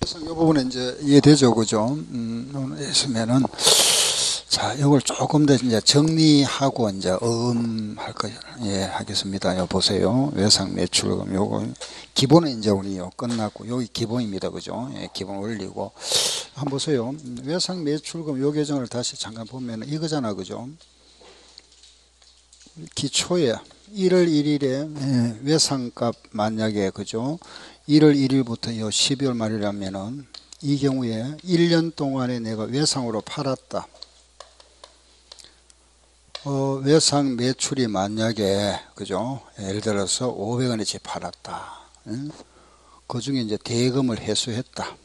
그래서 이 부분은 이제 이해되죠, 그죠? 했으면은, 자, 이걸 조금 더 이제 정리하고 이제 할 거, 예, 하겠습니다. 요 보세요. 외상 매출금, 요거, 기본은 이제 우리 요 끝났고, 여기 기본입니다, 그죠? 예, 기본 올리고. 한번 보세요. 외상 매출금 요 계정을 다시 잠깐 보면 이거잖아, 그죠? 기초에 1월 1일에 외상값 만약에 그죠 1월 1일부터 요 12월 말이라면은 이 경우에 1년 동안에 내가 외상으로 팔았다. 외상 매출이 만약에 그죠 예를 들어서 500원어치 팔았다. 그 중에 이제 대금을 회수했다.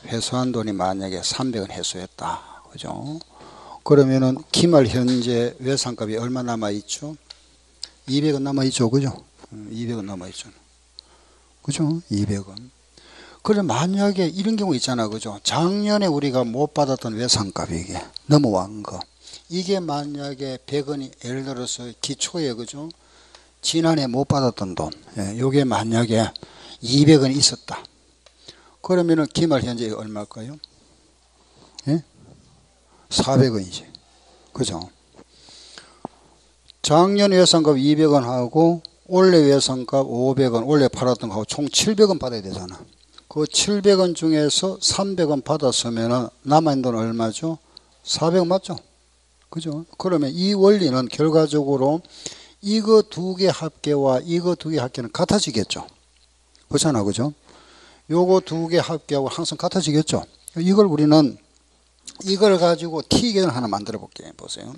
회수한 돈이 만약에 300원 회수했다. 그죠? 그러면은 기말 현재 외상값이 얼마 남아있죠? 200원 남아있죠, 그죠? 200원 남아있죠. 그죠? 200원. 그래 만약에 이런 경우 있잖아, 그죠? 작년에 우리가 못 받았던 외상값이 이게 넘어간 거. 이게 만약에 100원이 예를 들어서 기초에 그죠? 지난해 못 받았던 돈. 예, 요게 만약에 200원이 있었다. 그러면은 기말 현재 얼마일까요? 예? 400원이지. 그죠? 작년 외상값 200원 하고 올해 외상값 500원, 올해 팔았던 거하고 총 700원 받아야 되잖아. 그 700원 중에서 300원 받았으면 남아있는 돈 얼마죠? 400원 맞죠? 그죠? 그러면 이 원리는 결과적으로 이거 두 개 합계와 이거 두 개 합계는 같아지겠죠? 그렇잖아, 그죠? 요거 두 개 합계하고 항상 같아지겠죠? 이걸 우리는 이걸 가지고 T계획을 하나 만들어 볼게요. 보세요.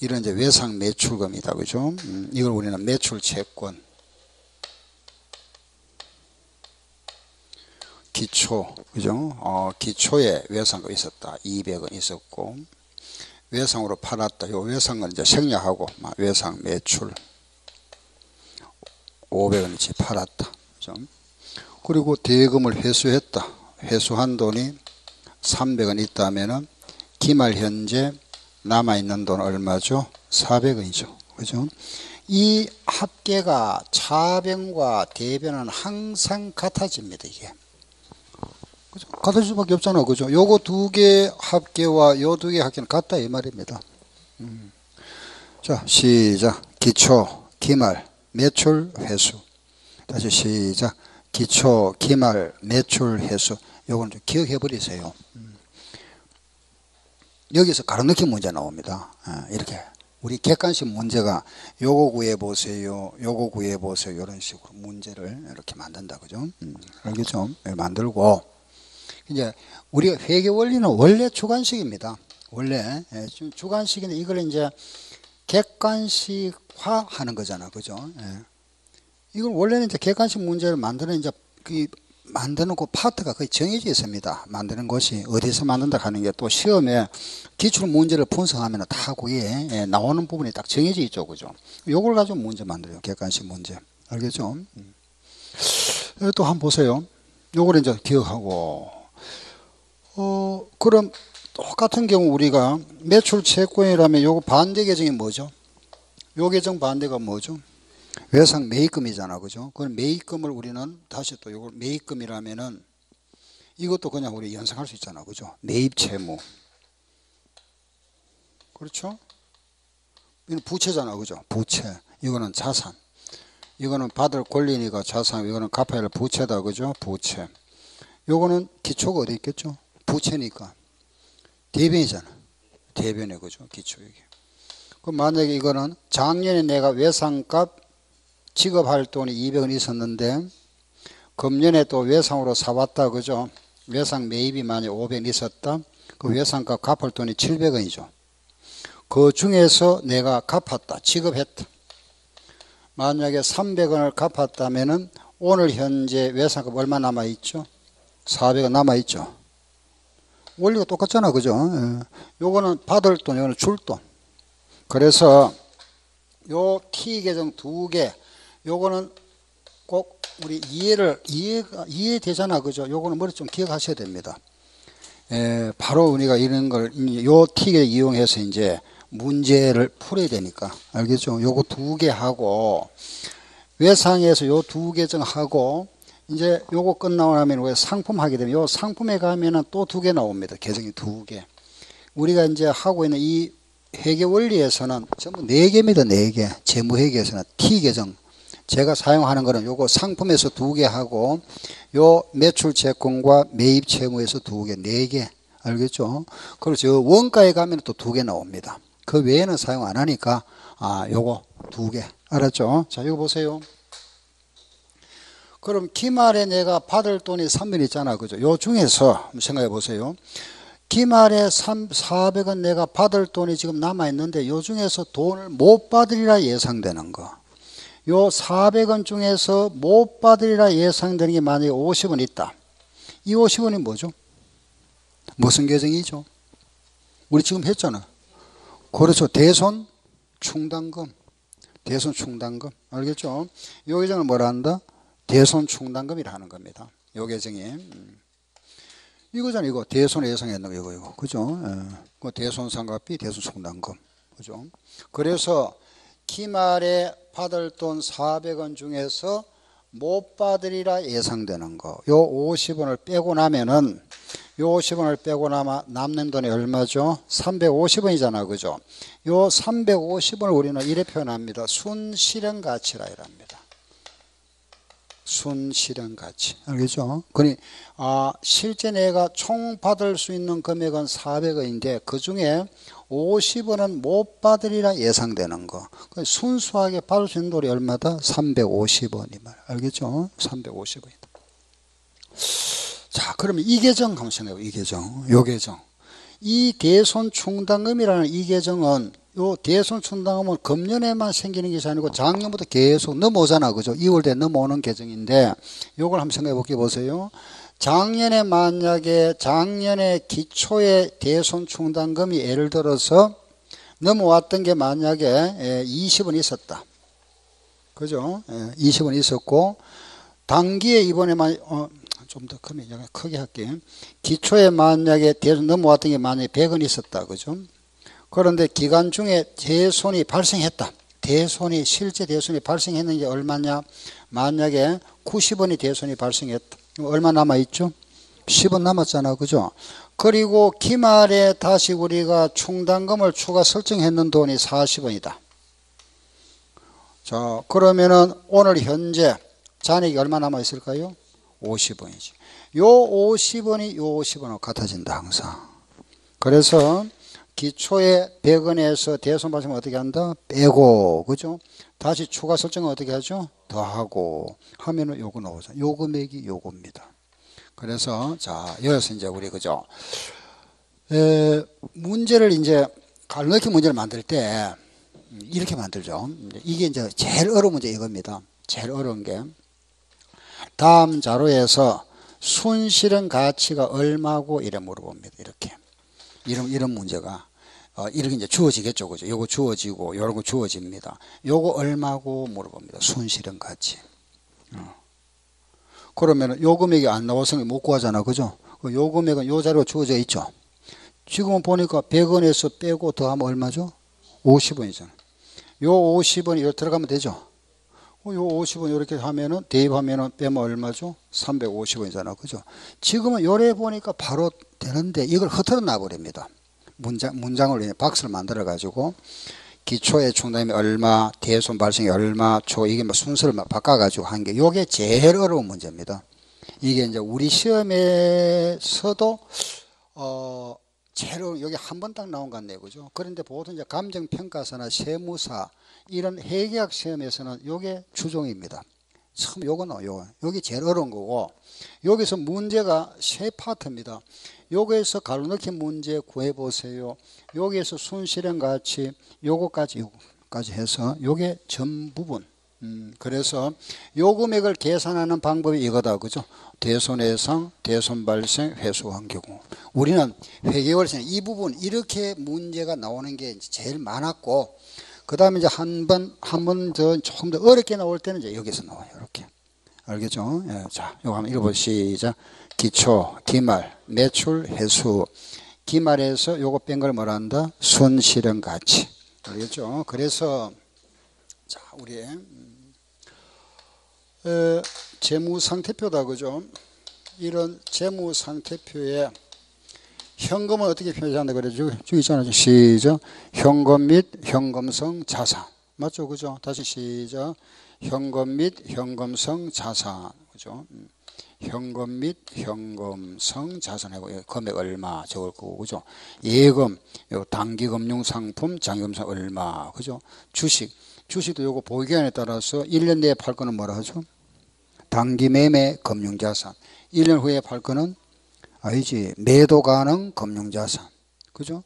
이런 이제 외상 매출금이다. 그죠? 이걸 우리는 매출 채권. 기초. 그죠? 기초에 외상금 있었다. 200원 있었고. 외상으로 팔았다. 요 외상은 이제 생략하고, 외상 매출. 500원어치 팔았다. 그죠? 그리고 대금을 회수했다. 회수한 돈이 300원 있다면은 기말 현재 남아있는 돈 얼마죠? 400원이죠. 그죠? 이 합계가 차변과 대변은 항상 같아집니다, 이게. 그죠? 같아질 수밖에 없잖아. 그죠? 요거 두 개 합계와 요 두 개 합계는 같다, 이 말입니다. 자, 시작. 기초, 기말, 매출, 회수. 다시 시작. 기초, 기말, 매출, 회수. 요건 좀 기억해 버리세요. 여기서 가로넣기 문제 나옵니다. 이렇게 우리 객관식 문제가 요거 구해 보세요, 요거 구해 보세요 이런 식으로 문제를 이렇게 만든다, 그죠? 알겠죠? 만들고 이제 우리가 회계 원리는 원래 주관식입니다. 원래 지금 주관식인데 이걸 이제 객관식화 하는 거잖아, 그죠? 이걸 원래는 이제 객관식 문제를 만드는 이제 만드는 그 파트가 거의 정해져 있습니다. 만드는 것이 어디서 만든다 하는 게 또 시험에 기출 문제를 분석하면 다 그게 나오는 부분이 딱 정해져 있죠, 그죠? 요걸 가지고 문제 만들어요. 객관식 문제. 알겠죠? 또 한번 보세요. 요걸 이제 기억하고, 그럼 똑같은 경우 우리가 매출 채권이라면 요거 반대 계정이 뭐죠? 요 계정 반대가 뭐죠? 외상 매입금이잖아, 그죠? 그럼 매입금을 우리는 다시 또 이걸 매입금이라면은 이것도 그냥 우리 연상할 수 있잖아, 그죠? 매입 채무. 그렇죠? 이건 부채잖아, 그죠? 부채. 이거는 자산. 이거는 받을 권리니까 자산. 이거는 갚아야 할 부채다, 그죠? 부채. 요거는 기초가 어디 있겠죠? 부채니까. 대변이잖아. 대변에, 그죠? 기초 이게. 그럼 만약에 이거는 작년에 내가 외상값 지급할 돈이 200원 있었는데 금년에 또 외상으로 사왔다, 그죠? 외상 매입이 만약 500원 있었다. 그 외상값 갚을 돈이 700원이죠. 그 중에서 내가 갚았다, 지급했다. 만약에 300원을 갚았다면은 오늘 현재 외상값 얼마 남아있죠? 400원 남아있죠. 원리가 똑같잖아, 그죠? 요거는 받을 돈, 요거는 줄 돈. 그래서 요 T 계정 두 개, 요거는 꼭 우리 이해되잖아, 그죠? 요거는 머리 좀 기억하셔야 됩니다. 바로 우리가 이런 걸, 요 T를 이용해서 이제 문제를 풀어야 되니까. 알겠죠? 요거 두 개 하고, 외상에서 요 두 계정 하고, 이제 요거 끝나고 나면 왜 상품 하게 되면 요 상품에 가면은 또 두 개 나옵니다. 계정이 두 개. 우리가 이제 하고 있는 이 회계 원리에서는 전부 네 개입니다. 네 개. 재무 회계에서는 T 계정. 제가 사용하는 거는 요거 상품에서 두 개 하고 요 매출 채권과 매입 채무에서 두 개, 네 개. 알겠죠? 그리고 저 원가에 가면 또 두 개 나옵니다. 그 외에는 사용 안 하니까 요거 두 개. 알았죠? 자, 이거 보세요. 그럼 기말에 내가 받을 돈이 300 있잖아. 그죠? 요 중에서 한번 생각해 보세요. 기말에 400원 내가 받을 돈이 지금 남아있는데 요 중에서 돈을 못 받으리라 예상되는 거. 요 400원 중에서 못 받으리라 예상되는 게 만약에 50원 있다. 이 50원이 뭐죠? 무슨 계정이죠? 우리 지금 했잖아. 그렇죠. 대손 충당금. 대손 충당금. 알겠죠? 요 계정을 뭐라 한다? 대손 충당금이라 하는 겁니다. 요 계정이. 이거잖아, 이거. 대손 예상했는 거, 이거. 그죠? 그 대손 상각비, 대손 충당금. 그죠? 그래서 기말에 받을 돈 400원 중에서 못 받으리라 예상되는 거. 요 50원을 빼고 나면은, 요 50원을 빼고 남는 돈이 얼마죠? 350원이잖아. 그죠? 요 350원을 우리는 이래 표현합니다. 순실현 가치라 이랍니다. 순실현 가치. 알겠죠? 그러니, 실제 내가 총 받을 수 있는 금액은 400원인데, 그 중에 50원은 못 받으리라 예상되는 거. 순수하게 받을 수 있는 돈이 얼마다? 350원이 말. 알겠죠? 350원이다. 자, 그러면 이 계정 한번 생각해요. 이 계정. 요 계정. 이 대손 충당금이라는 이 계정은 요 대손 충당금은 금년에만 생기는 것이 아니고 작년부터 계속 넘어오잖아. 그죠? 2월에 넘어오는 계정인데 요걸 한번 생각해 볼게 보세요. 작년에 만약에 작년에 기초의 대손 충당금이 예를 들어서 넘어왔던 게 만약에 20원 있었다. 그죠? 20원 있었고 단기에 이번에만 좀 더 크게 할게요. 기초에 만약에 대손 넘어왔던 게 만약에 100원 있었다. 그죠? 그런데 기간 중에 대손이 발생했다. 실제 대손이 발생했는 게 얼마냐? 만약에 90원이 대손이 발생했다. 얼마 남아있죠? 10원 남았잖아. 그죠? 그리고 기말에 다시 우리가 충당금을 추가 설정했는 돈이 40원이다. 자, 그러면은 오늘 현재 잔액이 얼마 남아있을까요? 50원이지. 요 50원이 요 50원하고 같아진다. 항상. 그래서 기초에 100원에서 대손 발생을 어떻게 한다? 빼고, 그죠? 다시 추가 설정을 어떻게 하죠? 더하고 하면은 요거 나오죠. 요 금액이 요겁니다. 그래서, 자, 여기서 이제 우리, 그죠? 문제를 이제, 갈넣기 문제를 만들 때, 이렇게 만들죠. 이게 이제 제일 어려운 문제 이겁니다. 제일 어려운 게. 다음 자료에서 순실현 가치가 얼마고 이래 물어봅니다. 이렇게. 이런 문제가. 이렇게 이제 주어지겠죠. 그죠? 요거 주어지고, 요런 거 주어집니다. 요거 얼마고 물어봅니다. 순실현 가치. 그러면 요 금액이 안 나와서 못 구하잖아. 그죠? 요 금액은 요 자료가 주어져 있죠. 지금은 보니까 100원에서 빼고 더하면 얼마죠? 50원이잖아. 요 50원이 여기 들어가면 되죠. 요 50원 이렇게 하면은, 대입하면은 빼면 얼마죠? 350원이잖아. 그죠? 지금은 요래 보니까 바로 되는데 이걸 흐트러 놔버립니다. 문장을 박스를 만들어 가지고 기초의 충당금이 얼마, 대손 발생이 얼마, 이게 뭐 순서를 막 바꿔가지고 한 게 요게 제일 어려운 문제입니다. 이게 이제 우리 시험에서도 제일 여기 한 번 딱 나온 것 같네요. 그죠? 그런데 보통 이제 감정평가사나 세무사 이런 회계학 시험에서는 요게 주종입니다. 처음 요거는 요게 제일 어려운 거고 여기서 문제가 세 파트입니다. 여기에서 가로넣기 문제 구해보세요. 여기에서 순실현 가치 요거까지 해서 요게 전 부분. 그래서 요 금액을 계산하는 방법이 이거다. 그죠? 대손 예상, 대손 발생, 회수한 경우. 우리는 회계월생 이 부분 이렇게 문제가 나오는 게 제일 많았고 그 다음에 이제 한 번 더 조금 더 어렵게 나올 때는 이제 여기서 나와요. 이렇게. 알겠죠? 예, 자, 요거 한번 읽어보시죠. 기초, 기말, 매출, 회수. 기말에서 요거 뺀 걸 뭐라 한다? 순실현 가치. 알겠죠? 그래서, 자, 우리, 재무상태표다 그죠? 이런 재무상태표에 현금은 어떻게 표시한다 그러죠? 저기 있잖아요. 시작. 현금 및 현금성 자산. 맞죠? 그죠? 다시 시작. 현금 및 현금성 자산. 그죠? 현금 및 현금성 자산하고 금액 얼마 적을 거고 그죠? 예금, 요 단기금융상품 장기금융 얼마 그죠? 주식도 요거 보유기간에 따라서 1년 내에 팔 거는 뭐라 하죠? 단기매매 금융자산. 1년 후에 팔 거는 아니지 매도 가능 금융자산 그죠?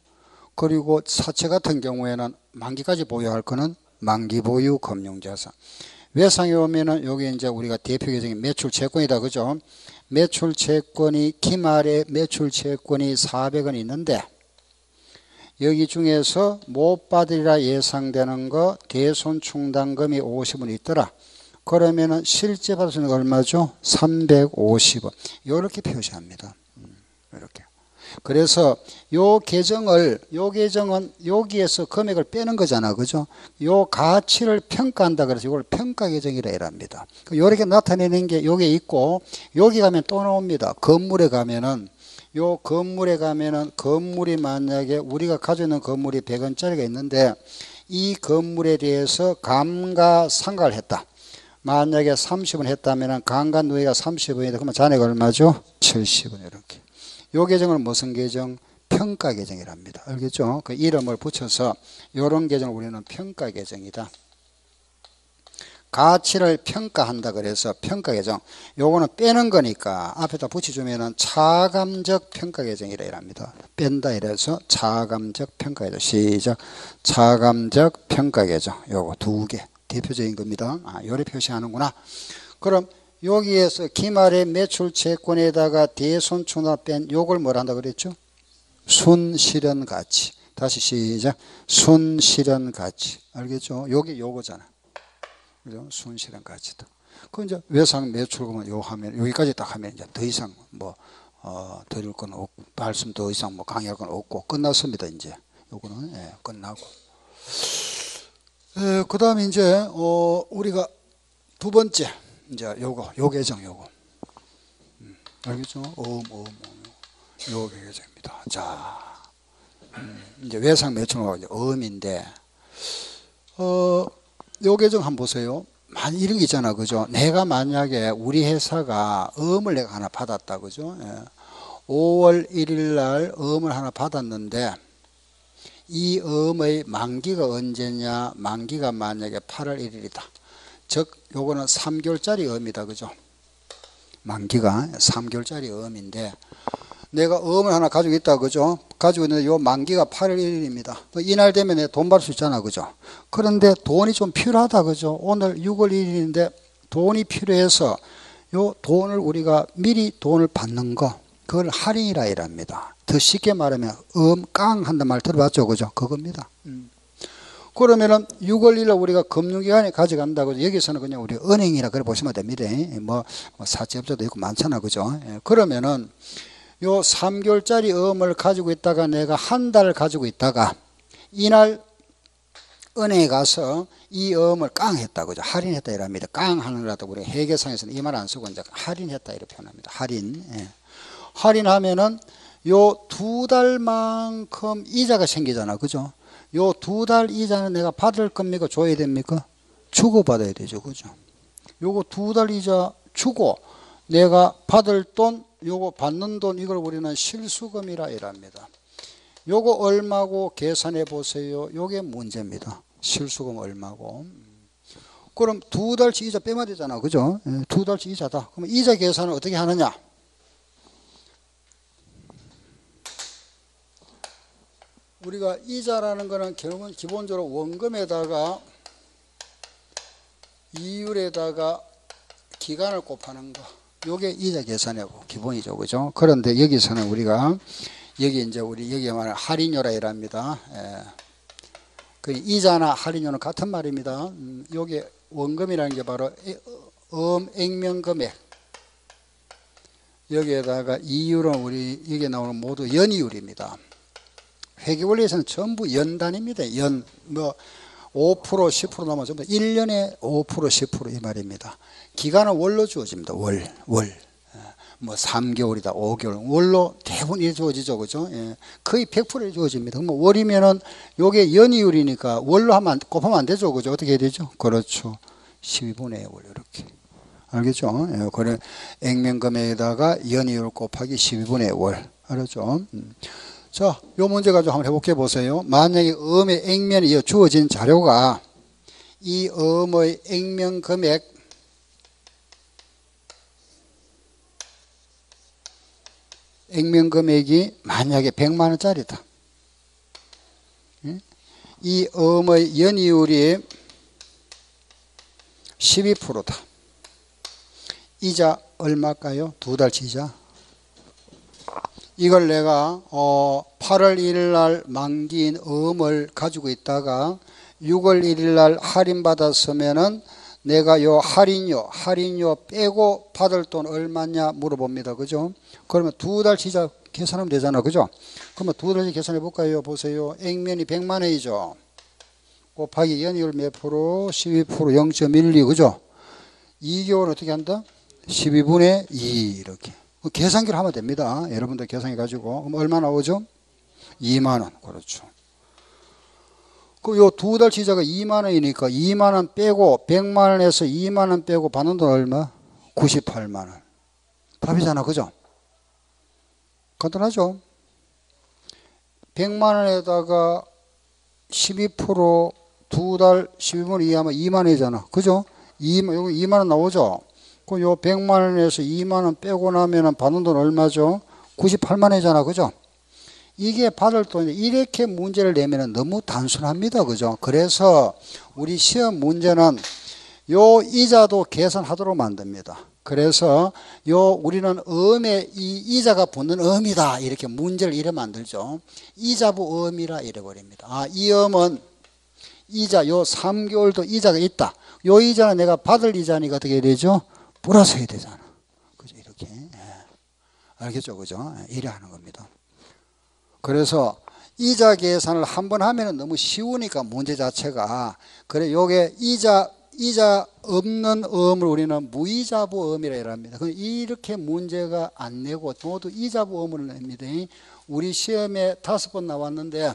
그리고 사채 같은 경우에는 만기까지 보유할 거는 만기 보유 금융자산. 외상에 오면은 여기 이제 우리가 대표 계정이 매출 채권이다 그죠? 매출 채권이 기말에 매출 채권이 400원 있는데 여기 중에서 못 받으리라 예상되는 거 대손 충당금이 50원 있더라. 그러면은 실제 받을 수 있는 거 얼마죠? 350원. 이렇게 표시합니다. 이렇게. 그래서 요 계정은 여기에서 금액을 빼는 거잖아. 그죠? 요 가치를 평가한다. 그래서 이걸 평가 계정이라 이랍니다. 요렇게 나타내는 게 요게 있고, 여기 가면 또 나옵니다. 건물에 가면은, 요 건물에 가면은 건물이 만약에 우리가 가지고 있는 건물이 100원짜리가 있는데 이 건물에 대해서 감가상각을 했다. 만약에 30원 했다면은 감가누이가 30원이다. 그러면 잔액 얼마죠? 70원 이렇게. 요 계정은 무슨 계정? 평가 계정이랍니다. 알겠죠? 그 이름을 붙여서 요런 계정을 우리는 평가 계정이다. 가치를 평가한다 그래서 평가 계정. 요거는 빼는 거니까 앞에다 붙여주면은 차감적 평가 계정이라 이랍니다. 뺀다 이래서 차감적 평가 계정. 시작. 차감적 평가 계정. 요거 두 개. 대표적인 겁니다. 요래 표시하는구나. 그럼 여기에서 기말의 매출 채권에다가 대손충당 뺀 요걸 뭐라 한다 그랬죠? 순실현 가치. 다시 시작. 순실현 가치. 알겠죠? 요게 요거잖아. 그죠? 순실현 가치다. 그 이제 외상 매출금은 요 하면 여기까지 딱 하면 이제 더 이상 뭐 드릴 건 없고 말씀 더 이상 뭐 강의할 건 없고 끝났습니다. 이제 요거는 끝나고. 그 다음에 이제, 우리가 두 번째, 이제 요 계정, 요거. 알겠죠? 요 계정입니다. 자, 이제 외상 매출하고 이제 음인데, 요 계정 한번 보세요. 만 이런 게 있잖아. 그죠? 내가 만약에 우리 회사가 음을 내가 하나 받았다. 그죠? 5월 1일 날 음을 하나 받았는데, 이 음의 만기가 언제냐? 만기가 만약에 8월 1일이다. 즉 요거는 3개월짜리 음이다. 그죠? 만기가 3개월짜리 음인데 내가 음을 하나 가지고 있다. 그죠? 가지고 있는데 요 만기가 8월 1일입니다. 이날 되면 내가 돈 받을 수 있잖아. 그죠? 그런데 돈이 좀 필요하다. 그죠? 오늘 6월 1일인데 돈이 필요해서 요 돈을 우리가 미리 돈을 받는 거 그걸 할인이라 이랍니다. 더 쉽게 말하면 깡 한단 말 들어봤죠? 그죠? 그겁니다. 그러면은 6월 1일 우리가 금융기관에 가져간다고 여기서는 그냥 우리 은행이라 그래 보시면 됩니다. 뭐 사채업자도 있고 많잖아. 그죠? 그러면은 요 3개월짜리 음을 가지고 있다가 내가 한 달 가지고 있다가 이날 은행에 가서 이 음을 깡 했다. 그죠? 할인했다 이랍니다. 깡 하느라도 우리 회계상에서는 이 말 안 쓰고 이제 할인했다 이렇게 표현합니다. 할인. 할인하면은 요 2달만큼 이자가 생기잖아. 그죠? 요 2달 이자는 내가 받을 겁니까? 줘야 됩니까? 주고 받아야 되죠. 그죠? 요거 2달 이자 주고 내가 받을 돈, 요거 받는 돈 이걸 우리는 실수금이라 이랍니다. 요거 얼마고 계산해 보세요. 요게 문제입니다. 실수금 얼마고. 그럼 2달치 이자 빼면 되잖아. 그죠? 2달치 이자다. 그럼 이자 계산을 어떻게 하느냐? 우리가 이자라는 거는 결국은 기본적으로 원금에다가 이율에다가 기간을 곱하는 거. 요게 이자 계산이고 기본이죠. 그죠? 그런데 여기서는 우리가 여기 이제 우리 여기 말하는 할인료라 이랍니다. 그 이자나 할인료는 같은 말입니다. 요게 원금이라는 게 바로 액면금액. 여기에다가 이율은 우리 여기에 나오는 모두 연이율입니다. 회계원리에서는 전부 연단입니다. 5% 10% 넘어 전부 1년에 5% 10% 이 말입니다. 기간은 월로 주어집니다. 월. 뭐 3개월이다 5개월 월로 대부분 주어지죠. 그죠? 예. 거의 100% 주어집니다. 그럼 월이면은 요게 연이율이니까 월로 하면 곱하면 안 되죠. 그죠? 어떻게 해야 되죠? 그렇죠. 12분의 월 이렇게. 알겠죠? 예. 그래 액면금액에다가 연이율 곱하기 12분의 월. 알았죠? 자, 요 문제 가지고 한번 해볼게 보세요. 만약에 음의 액면이 주어진 자료가 이 음의 액면 금액 액면 금액이 만약에 100만 원짜리다. 이 음의 연이율이 12%다. 이자 얼마일까요? 2달치 이자. 이걸 내가 8월 1일 날 만기인 음을 가지고 있다가 6월 1일 날 할인받았으면은 내가 요 할인료 빼고 받을 돈 얼마냐 물어봅니다. 그죠? 그러면 2달치 이자 계산하면 되잖아. 그죠? 그러면 2달치 계산해 볼까요? 보세요. 액면이 100만 원이죠. 곱하기 연이율 몇 프로? 12% 0.12. 그죠? 2개월은 어떻게 한다? 12분의 2 이렇게. 계산기를 하면 됩니다. 여러분들 계산해 가지고. 그럼 얼마 나오죠? 2만 원. 그렇죠. 그 요 2달치 이자가 2만 원이니까 2만 원 빼고 100만 원에서 2만 원 빼고 받는 돈 얼마? 98만 원. 답이잖아. 그죠? 간단하죠? 100만 원에다가 12% 2달 12분의 2 하면 2만 원이잖아. 그죠? 여기 2만 원 나오죠? 그 요 100만 원에서 2만 원 빼고 나면은 받는 돈 얼마죠? 98만 원이잖아. 그죠? 이게 받을 돈이 이렇게 문제를 내면은 너무 단순합니다. 그죠? 그래서 우리 시험 문제는 요 이자도 계산하도록 만듭니다. 그래서 우리는 음에 이 이자가 붙는 음이다. 이렇게 문제를 이래 만들죠. 이자부 음이라 이래 버립니다. 아, 이 음은 이자 요 3개월도 이자가 있다. 요 이자는 내가 받을 이자니까 어떻게 해야 되죠? 플러스 해야 되잖아. 그죠? 이렇게. 알겠죠? 그죠? 이래 하는 겁니다. 그래서 이자 계산을 한번 하면은 너무 쉬우니까 문제 자체가 그래 요게 이자 없는 음을 우리는 무이자부 음이라 합니다. 이렇게 문제가 안 내고 모두 이자부 음을 냅니다. 우리 시험에 5번 나왔는데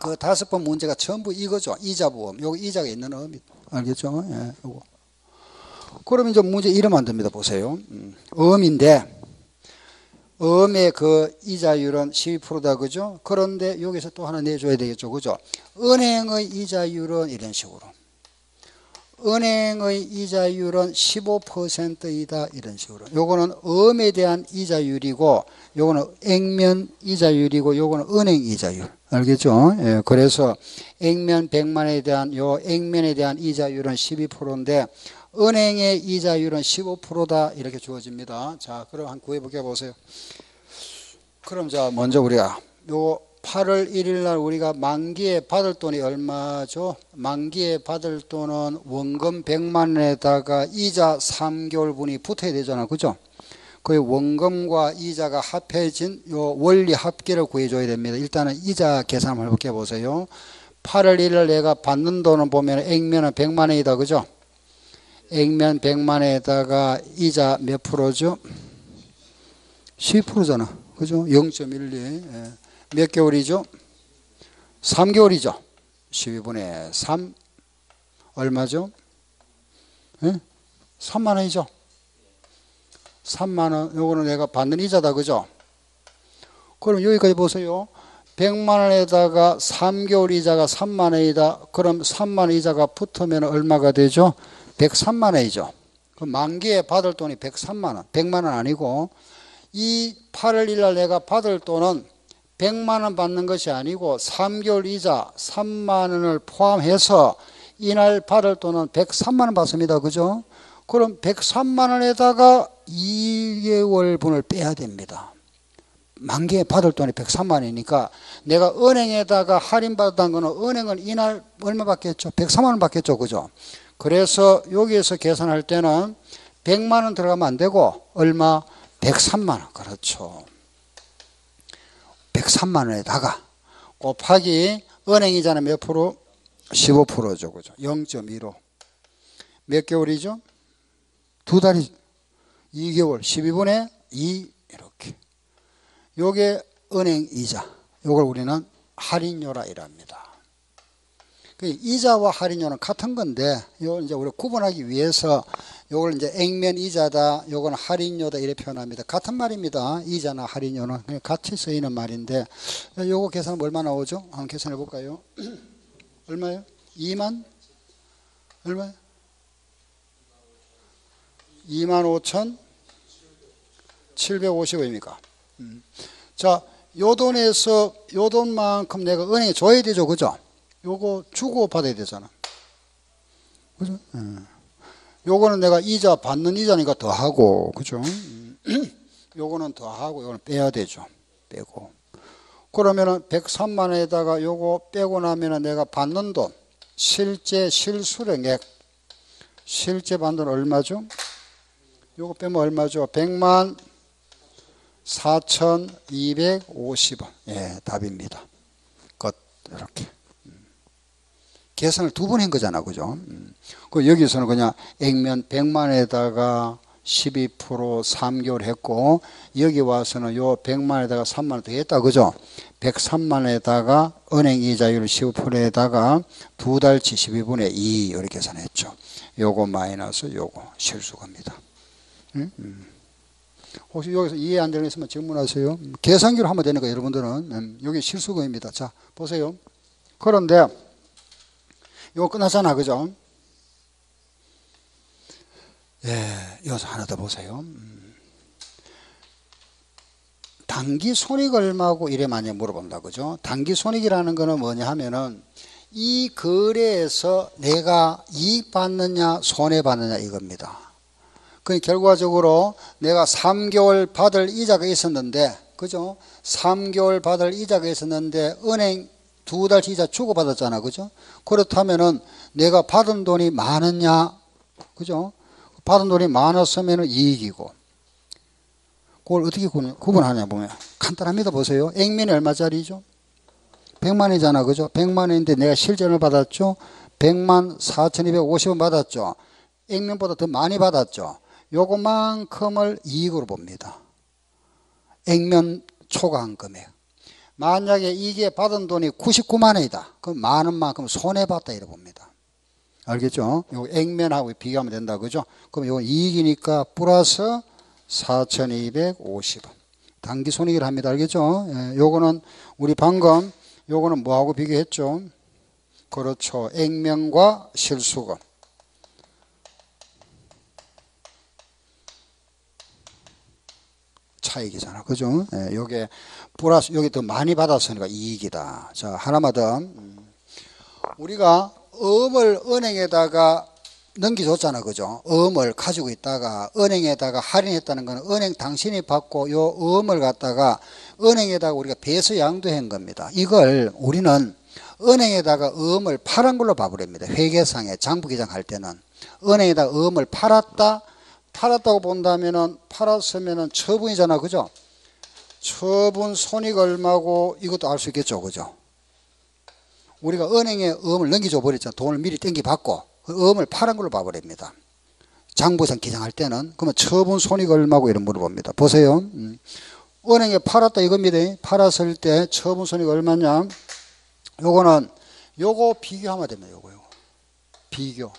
그 5번 문제가 전부 이거죠. 이자부 음. 요거 이자가 있는 음이. 알겠죠? 예, 요거. 그러면 이제 문제 이름 만듭니다. 보세요. 음인데 음의 그 이자율은 12%다. 그죠? 그런데 여기서 또 하나 내줘야 되겠죠. 그죠? 은행의 이자율은 이런 식으로. 은행의 이자율은 15%이다. 이런 식으로. 요거는 음에 대한 이자율이고, 요거는 액면 이자율이고, 요거는 은행 이자율. 알겠죠? 예, 그래서 액면 100만에 대한, 요 액면에 대한 이자율은 12%인데, 은행의 이자율은 15%다. 이렇게 주어집니다. 자, 그럼 한 구해보게 보세요. 그럼 자, 먼저 우리가 요 8월 1일 날 우리가 만기에 받을 돈이 얼마죠? 만기에 받을 돈은 원금 100만 원에다가 이자 3개월 분이 붙어야 되잖아. 그죠? 그 원금과 이자가 합해진 요 원리 합계를 구해줘야 됩니다. 일단은 이자 계산 한번 해볼게 보세요. 8월 1일 내가 받는 돈은 보면 액면은 100만 원이다. 그죠? 액면 100만 원에다가 이자 몇 프로죠? 12%잖아. 그죠? 0.12. 예. 몇 개월이죠? 3개월이죠. 12분의 3 얼마죠? 예? 3만 원이죠. 3만 원. 요거는 내가 받는 이자다. 그죠? 그럼 여기까지 보세요. 100만 원에다가 3개월 이자가 3만 원이다. 그럼 3만 원 이자가 붙으면 얼마가 되죠? 103만 원이죠. 그 만기에 받을 돈이 103만 원. 100만 원 아니고 이 8월 1일 날 내가 받을 돈은 100만 원 받는 것이 아니고 3개월 이자 3만 원을 포함해서 이날 받을 돈은 103만 원 받습니다. 그죠? 그럼 103만 원에다가 2개월 분을 빼야 됩니다. 만기에 받을 돈이 103만 원이니까 내가 은행에다가 할인받은 거는 은행은 이날 얼마 받겠죠? 103만 원 받겠죠. 그죠? 그래서 여기에서 계산할 때는 100만 원 들어가면 안 되고 얼마? 103만 원. 그렇죠. 103만 원에다가 곱하기 은행이자는 몇 프로? 15%죠. 그죠? 0.15. 몇 개월이죠? 두 달이 2개월 12분의 2 이렇게. 요게 은행 이자. 요걸 우리는 할인료라 이랍니다. 이자와 할인료는 같은 건데 요 이제 우리 구분하기 위해서 요걸 이제 액면 이자다, 요건 할인료다 이렇게 표현합니다. 같은 말입니다. 이자나 할인료는 그냥 같이 쓰이는 말인데 요거 계산은 얼마 나오죠? 한번 계산해 볼까요? 얼마요? 2만 얼마요? 25,750원입니까? 자, 요 돈에서 요 돈만큼 내가 은행에 줘야 되죠, 그죠? 요거 주고 받아야 되잖아, 그죠? 요거는 내가 이자 받는 이자니까 더 하고, 그죠? 요거는 더 하고, 요거는 빼야 되죠. 빼고. 그러면은 103만 원에다가 요거 빼고 나면은 내가 받는 돈, 실제 실수령액, 실제 받는 돈 얼마죠? 요거 빼면 얼마죠? 100만 4,250원. 예, 답입니다. 끝. 이렇게. 계산을 두 번 한 거잖아, 그죠? 그 여기서는 그냥 액면 100만에다가 12% 3개월 했고, 여기 와서는 요 100만에다가 3만원 더 했다, 그죠? 103만에다가 은행 이자율 15%에다가 두 달치 12분의 2 이렇게 계산했죠. 요거 마이너스 요거 실수겁니다. 혹시 여기서 이해 안 되는 거 있으면 질문하세요. 계산기로 하면 되니까 여러분들은 여기 실수거입니다. 자, 보세요. 그런데 이거 끝났잖아, 그죠? 예, 여기서 하나 더 보세요. 단기 손익 얼마고 이래 많이 물어본다, 그죠? 단기 손익이라는 거는 뭐냐 하면은 이 거래에서 내가 이익 받느냐 손해 받느냐 이겁니다. 그 결과적으로 내가 3개월 받을 이자가 있었는데, 그죠? 3개월 받을 이자가 있었는데 은행 두 달치 이자 주고 받았잖아, 그죠? 그렇다면은 내가 받은 돈이 많으냐, 그죠? 받은 돈이 많았으면 이익이고, 그걸 어떻게 구분하냐 보면 간단합니다. 보세요. 액면이 얼마짜리죠? 100만 원이잖아, 그죠? 100만 원인데 내가 실전을 받았죠? 100만 4,250원 받았죠? 액면보다 더 많이 받았죠? 요거만큼을 이익으로 봅니다. 액면 초과한 금액. 만약에 이게 받은 돈이 99만 원이다. 그럼 만 원만큼 손해봤다 이래 봅니다. 알겠죠? 요 액면하고 비교하면 된다, 그죠? 그럼 이거 이익이니까 플러스 4,250원. 단기 손익을 합니다. 알겠죠? 예, 요거는 우리 방금 요거는 뭐하고 비교했죠? 그렇죠. 액면과 실수금. 차익이잖아, 그죠? 예, 요게 플러스 여기 더 많이 받았으니까 이익이다. 자, 하나만 더. 우리가 어음을 은행에다가 넘겨줬잖아, 그죠? 어음을 가지고 있다가 은행에다가 할인했다는 거는 은행 당신이 받고 요 어음을 갖다가 은행에다가 우리가 배수 양도한 겁니다. 이걸 우리는 은행에다가 어음을 팔은 걸로 봐버립니다. 회계상에 장부기장 할 때는 은행에다가 어음을 팔았다고 본다면은 팔았으면은 처분이잖아, 그죠? 처분 손익 얼마고 이것도 알 수 있겠죠, 그죠? 우리가 은행에 어음을 넘겨줘 버렸잖아. 돈을 미리 땡기 받고 어음을 팔은 걸로 봐버립니다. 장부상 기장할 때는. 그러면 처분 손익 얼마고 이런 물어봅니다. 보세요. 은행에 팔았다 이겁니다. 팔았을 때 처분 손익 얼마냐? 요거는 요거 비교하면 됩니다. 요거 비교.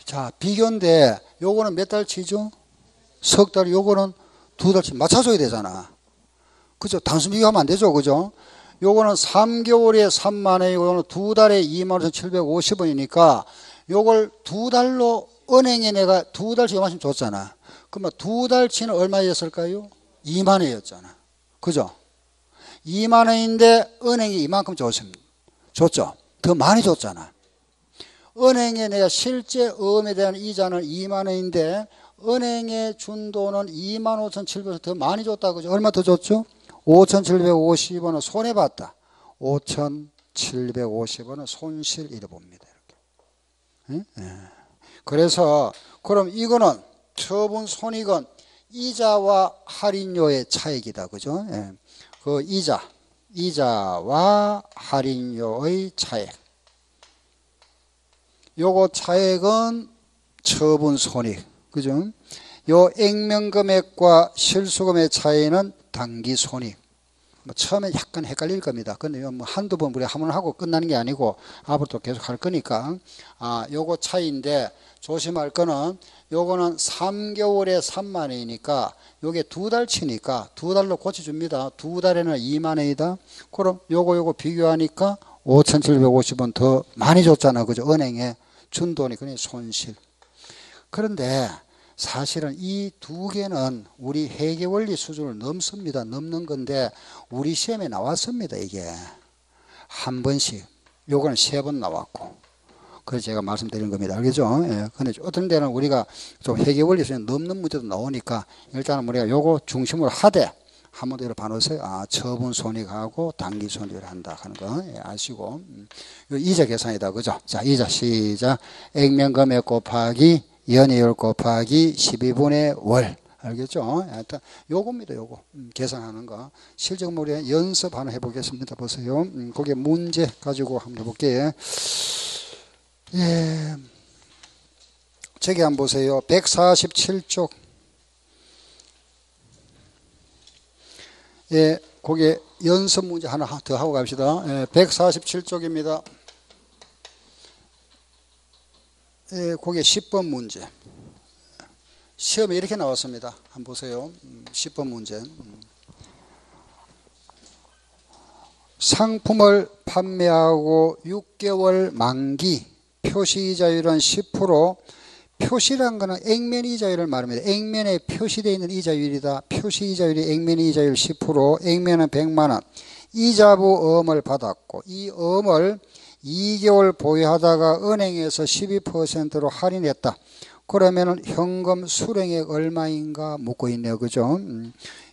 자, 비교인데 요거는 몇 달치죠? 석 달. 요거는 두 달치 맞춰줘야 되잖아. 그죠? 단순 비교하면 안 되죠, 그죠? 요거는 3개월에 3만 원이고 요거는 두 달에 25,750원이니까 요걸 두 달로 은행에 내가 두 달치 요만큼 줬잖아. 그러면 두 달치는 얼마였을까요? 2만 원이었잖아. 그죠? 2만 원인데 은행이 이만큼 줬죠. 더 많이 줬잖아. 은행에 내가 실제 어음에 대한 이자는 2만 원인데 은행에 준 돈은 25,700원 더 많이 줬다, 그죠? 얼마 더 줬죠? 5,750원은 손해봤다. 5,750원은 손실 이래 봅니다. 이렇게. 그래서 그럼 이거는 처분 손익은 이자와 할인료의 차익이다, 그죠? 그 이자와 할인료의 차익. 요거 차액은 처분 손익. 그죠? 요 액면 금액과 실수금액 차이는 당기 손익. 뭐 처음에 약간 헷갈릴 겁니다. 근데 뭐 한두 번 우리 한번 하고 끝나는 게 아니고 앞으로도 계속 할 거니까. 요거 차이인데 조심할 거는 요거는 3개월에 3만 원이니까 요게 2달치니까 2달로 고쳐줍니다. 2달에는 2만 원이다. 그럼 요거 비교하니까 5,750원 더 많이 줬잖아. 그죠? 은행에 준 돈이 그냥 손실. 그런데 사실은 이 두 개는 우리 회계원리 수준을 넘습니다. 넘는 건데 우리 시험에 나왔습니다. 이게 한 번씩. 요거는 3번 나왔고. 그래서 제가 말씀드린 겁니다. 알겠죠? 예. 근데 어떤 데는 우리가 좀 회계원리 수준 넘는 문제도 나오니까 일단은 우리가 요거 중심으로 하되 한 번 더 봐놓으세요. 처분 손익하고 단기 손익을 한다 하는 거 아시고. 이자 계산이다. 그죠? 자, 이자 시작. 액면 금액 곱하기 연이율 곱하기 12분의 월. 알겠죠? 일단 요겁니다. 요거 계산하는 거. 실적 우리 연습 하나 해보겠습니다. 보세요. 거기에 문제 가지고 한번 해볼게요. 예. 저기 한번 보세요. 147쪽. 예, 거기에 연습 문제 하나 더 하고 갑시다. 예, 147쪽입니다. 예, 거기에 10번 문제. 시험에 이렇게 나왔습니다. 한번 보세요. 10번 문제. 상품을 판매하고 6개월 만기 표시이자율은 10%. 표시란 거는 액면 이자율을 말합니다. 액면에 표시되어 있는 이자율이다. 표시 이자율이 액면 이자율 10%. 액면은 100만 원. 이자부 어음을 받았고 이 어음을 2개월 보유하다가 은행에서 12%로 할인했다. 그러면은 현금 수령액 얼마인가 묻고 있네요. 그죠?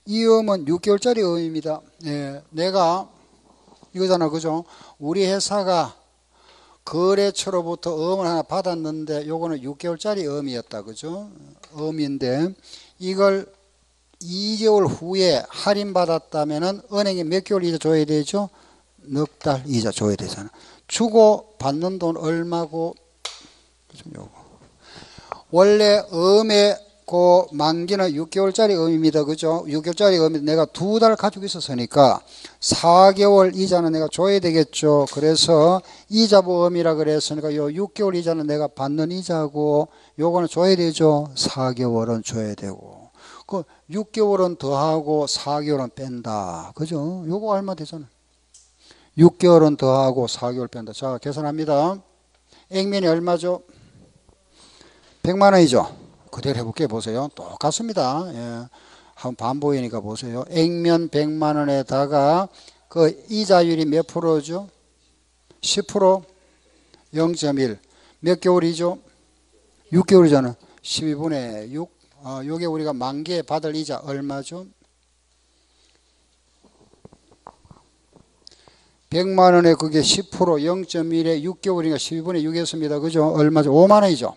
이 어음은 6개월짜리 어음입니다. 예, 내가 이거잖아. 그죠? 우리 회사가 거래처로부터 어음을 하나 받았는데 요거는 6개월짜리 어음이었다. 그죠? 어음인데 이걸 2개월 후에 할인받았다면은 은행에 몇 개월 이자 줘야 되죠? 넉 달 이자 줘야 되잖아. 주고 받는 돈 얼마고? 그죠? 요거. 원래 어음의 그 만기는 6개월짜리 어음입니다. 그죠? 6개월짜리 어음인데 내가 2달 가지고 있었으니까 4개월 이자는 내가 줘야 되겠죠. 그래서 이자부 어음이라 그랬으니까 요 6개월 이자는 내가 받는 이자고 요거는 줘야 되죠. 4개월은 줘야 되고. 그 6개월은 더하고 4개월은 뺀다. 그죠? 요거 얼마 되잖아. 6개월은 더하고 4개월 뺀다. 자, 계산합니다. 액면이 얼마죠? 100만 원이죠. 그대로 해볼게요. 보세요. 똑같습니다. 예. 한번 반복이니까 보세요. 액면 100만 원에다가 그 이자율이 몇 프로죠? 10%? 0.1. 몇 개월이죠? 6개월이잖아. 12분의 6. 요게 우리가 만기에 받을 이자 얼마죠? 100만 원에 그게 10% 0.1에 6개월이니까 12분의 6이었습니다. 그죠? 얼마죠? 5만 원이죠.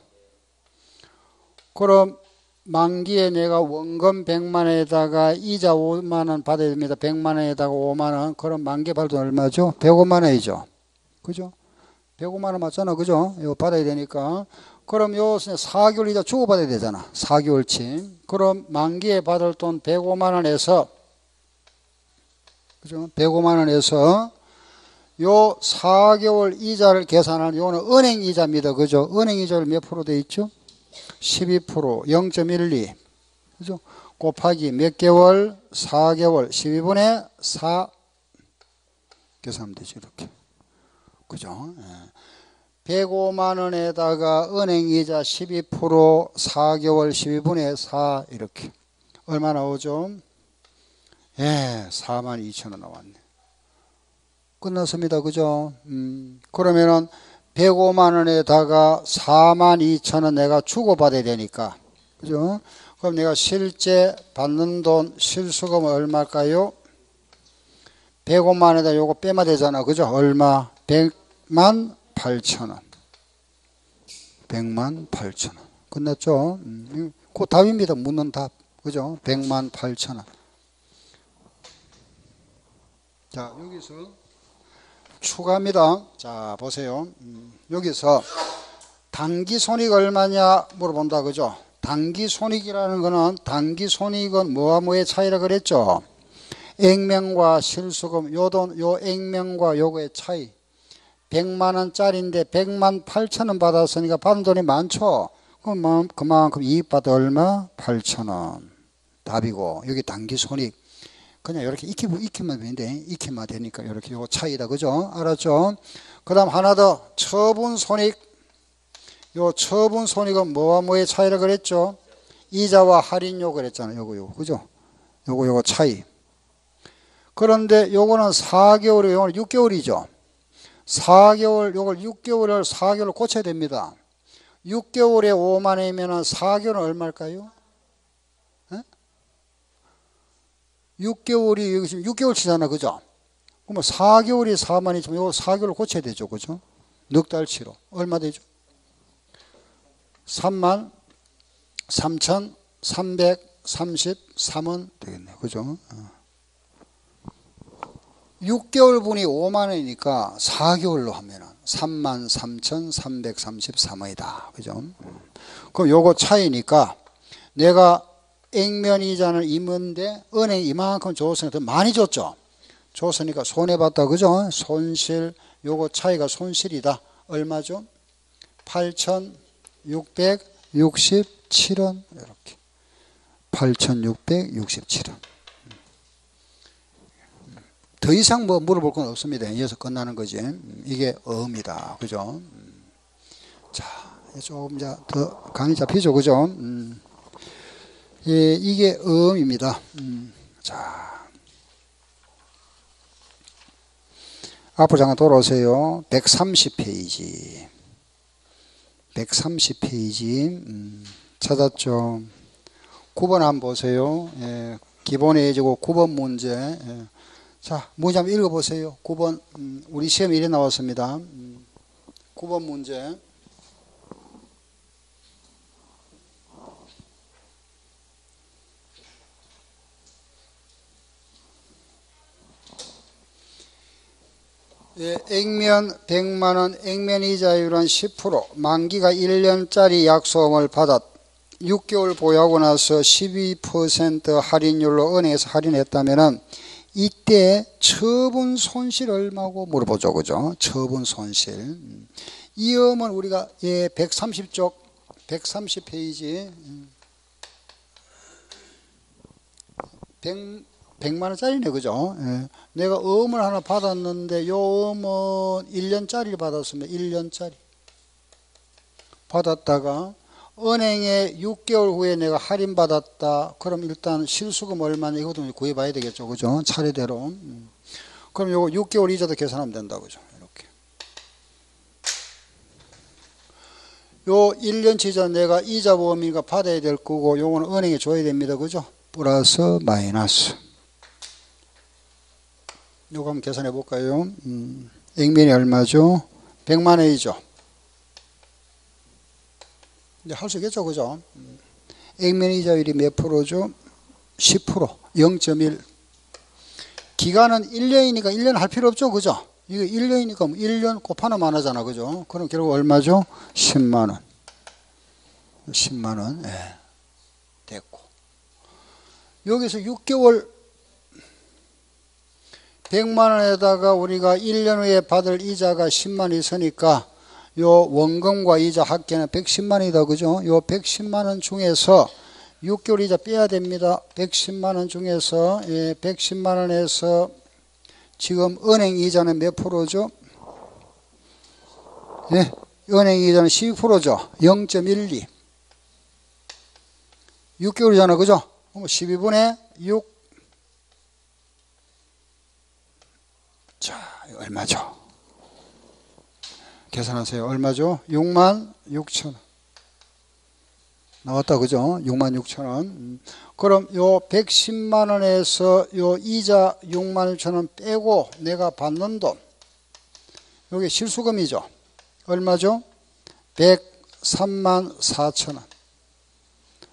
그럼 만기에 내가 원금 100만 원에다가 이자 5만 원 받아야 됩니다. 100만 원에다가 5만 원. 그럼 만기에 받을 돈 얼마죠? 105만 원이죠. 그죠? 105만 원 맞잖아. 그죠? 이거 받아야 되니까. 그럼 요 4개월 이자 주고 받아야 되잖아. 4개월치. 그럼 만기에 받을 돈 105만 원에서 그죠? 105만 원에서 요 4개월 이자를 계산하는 요거는 은행 이자입니다. 그죠? 은행 이자를 몇 프로 돼 있죠? 12% 0.12 그죠? 곱하기 몇 개월? 4개월 12분의 4 계산하면 되죠. 이렇게. 그죠? 105만 원에다가 은행이자 12% 4개월 12분의 4 이렇게. 얼마 나오죠? 예, 42,000원 나왔네. 끝났습니다. 그죠? 그러면은 105만 원에다가 42,000원 내가 주고받아야 되니까. 그죠? 그럼 내가 실제 받는 돈 실수금은 얼마일까요? 105만 원에다 요거 빼면 되잖아. 그죠? 얼마? 100만 8천원. 100만 8천원. 끝났죠? 그 답입니다. 묻는 답. 그죠? 100만 8천원. 자, 여기서 추가합니다. 자, 보세요. 여기서 당기손익 얼마냐 물어본다 그죠? 당기손익이라는 거는 당기손익은 뭐와 뭐의 차이라 그랬죠? 액면과 실수금 요 돈 요 액면과 요거의 차이 100만 원짜리인데 100만 8천 원 받았으니까 받은 돈이 많죠? 그럼 그만큼 이익 받아 얼마? 8천 원 답이고 여기 당기손익 그냥 이렇게 익히면 되는데 익히면 되니까 이렇게 요 차이다 그죠? 알았죠? 그 다음 하나 더 처분손익 요 처분손익은 뭐와 뭐의 차이라 그랬죠? 이자와 할인료 그랬잖아요. 요거 그죠? 요거 차이. 그런데 요거는 4개월이고 요거는 6개월이죠. 4개월 요걸 6개월을 4개월로 고쳐야 됩니다. 6개월에 5만 원이면 4개월은 얼마일까요? 6개월이 여기 지금 6개월치잖아. 그죠? 그러면 4개월이 4만이지만 요거 4개월로 고쳐야 되죠. 그죠? 넉 달치로. 얼마 되죠? 3만 3,333원 되겠네요. 그죠? 6개월 분이 5만 원이니까 4개월로 하면은 33,333원이다. 그죠? 그럼 요거 차이니까 내가 액면 이자는 이문데 은행 이만큼 줬으니까 더 많이 줬죠. 줬으니까 손해봤다. 그죠? 손실 요거 차이가 손실이다. 얼마죠? 8,667원 이렇게 8,667원. 더 이상 뭐 물어볼 건 없습니다. 이어서 끝나는 거지. 이게 어음이다. 그죠? 자, 조금 더 감이 잡히죠. 그죠? 예, 이게 어음입니다. 자, 앞으로 잠깐 돌아오세요. 130페이지. 130페이지. 찾았죠? 9번 한번 보세요. 예, 기본 예제고 9번 문제. 예. 자, 문제 한번 읽어보세요. 9번, 우리 시험에 이래 나왔습니다. 9번 문제. 예, 액면 100만원, 액면 이자율은 10%, 만기가 1년짜리 약속금을 받았. 6개월 보유하고 나서 12% 할인율로 은행에서 할인했다면은 이때 처분 손실 얼마고 물어보죠. 그죠? 처분 손실. 이 음은 우리가 130쪽 130페이지 100만 원짜리네. 그죠? 예. 내가 음을 하나 받았는데 요 음은 1년짜리를 받았습니다. 1년짜리 받았다가 은행에 6개월 후에 내가 할인받았다. 그럼 일단 실수금 얼마냐 이것도 구해봐야 되겠죠. 그죠? 차례대로. 그럼 요거 6개월 이자도 계산하면 된다. 그죠? 이렇게. 요 1년치 이자 내가 이자 보험이니까 받아야 될 거고 요거는 은행에 줘야 됩니다. 그죠? 플러스 마이너스. 요거 한번 계산해 볼까요? 액면이 얼마죠? 100만 원이죠. 이제 할 수 있겠죠. 그죠? 액면 이자율이 몇 프로죠? 10%. 0.1. 기간은 1년이니까 1년 할 필요 없죠. 그죠? 이거 1년이니까 1년 곱하면 안 하잖아. 그죠? 그럼 결국 얼마죠? 10만 원. 10만 원. 예. 됐고. 여기서 6개월 100만 원에다가 우리가 1년 후에 받을 이자가 10만 원 있으니까 요 원금과 이자 합계는 110만 원이다. 그죠? 요 110만 원 중에서 6개월 이자 빼야 됩니다. 110만 원 중에서 110만 원에서 지금 은행 이자는 몇 프로죠? 예, 은행 이자는 12%죠. 0.12. 6개월이잖아. 그죠? 12분의 6. 자, 얼마죠? 계산하세요. 얼마죠? 6만 6천 원. 나왔다. 그죠? 6만 6천 원. 그럼 요 110만 원에서 요 이자 6만 6천 원 빼고 내가 받는 돈. 요게 실수금이죠. 얼마죠? 103만 4천 원.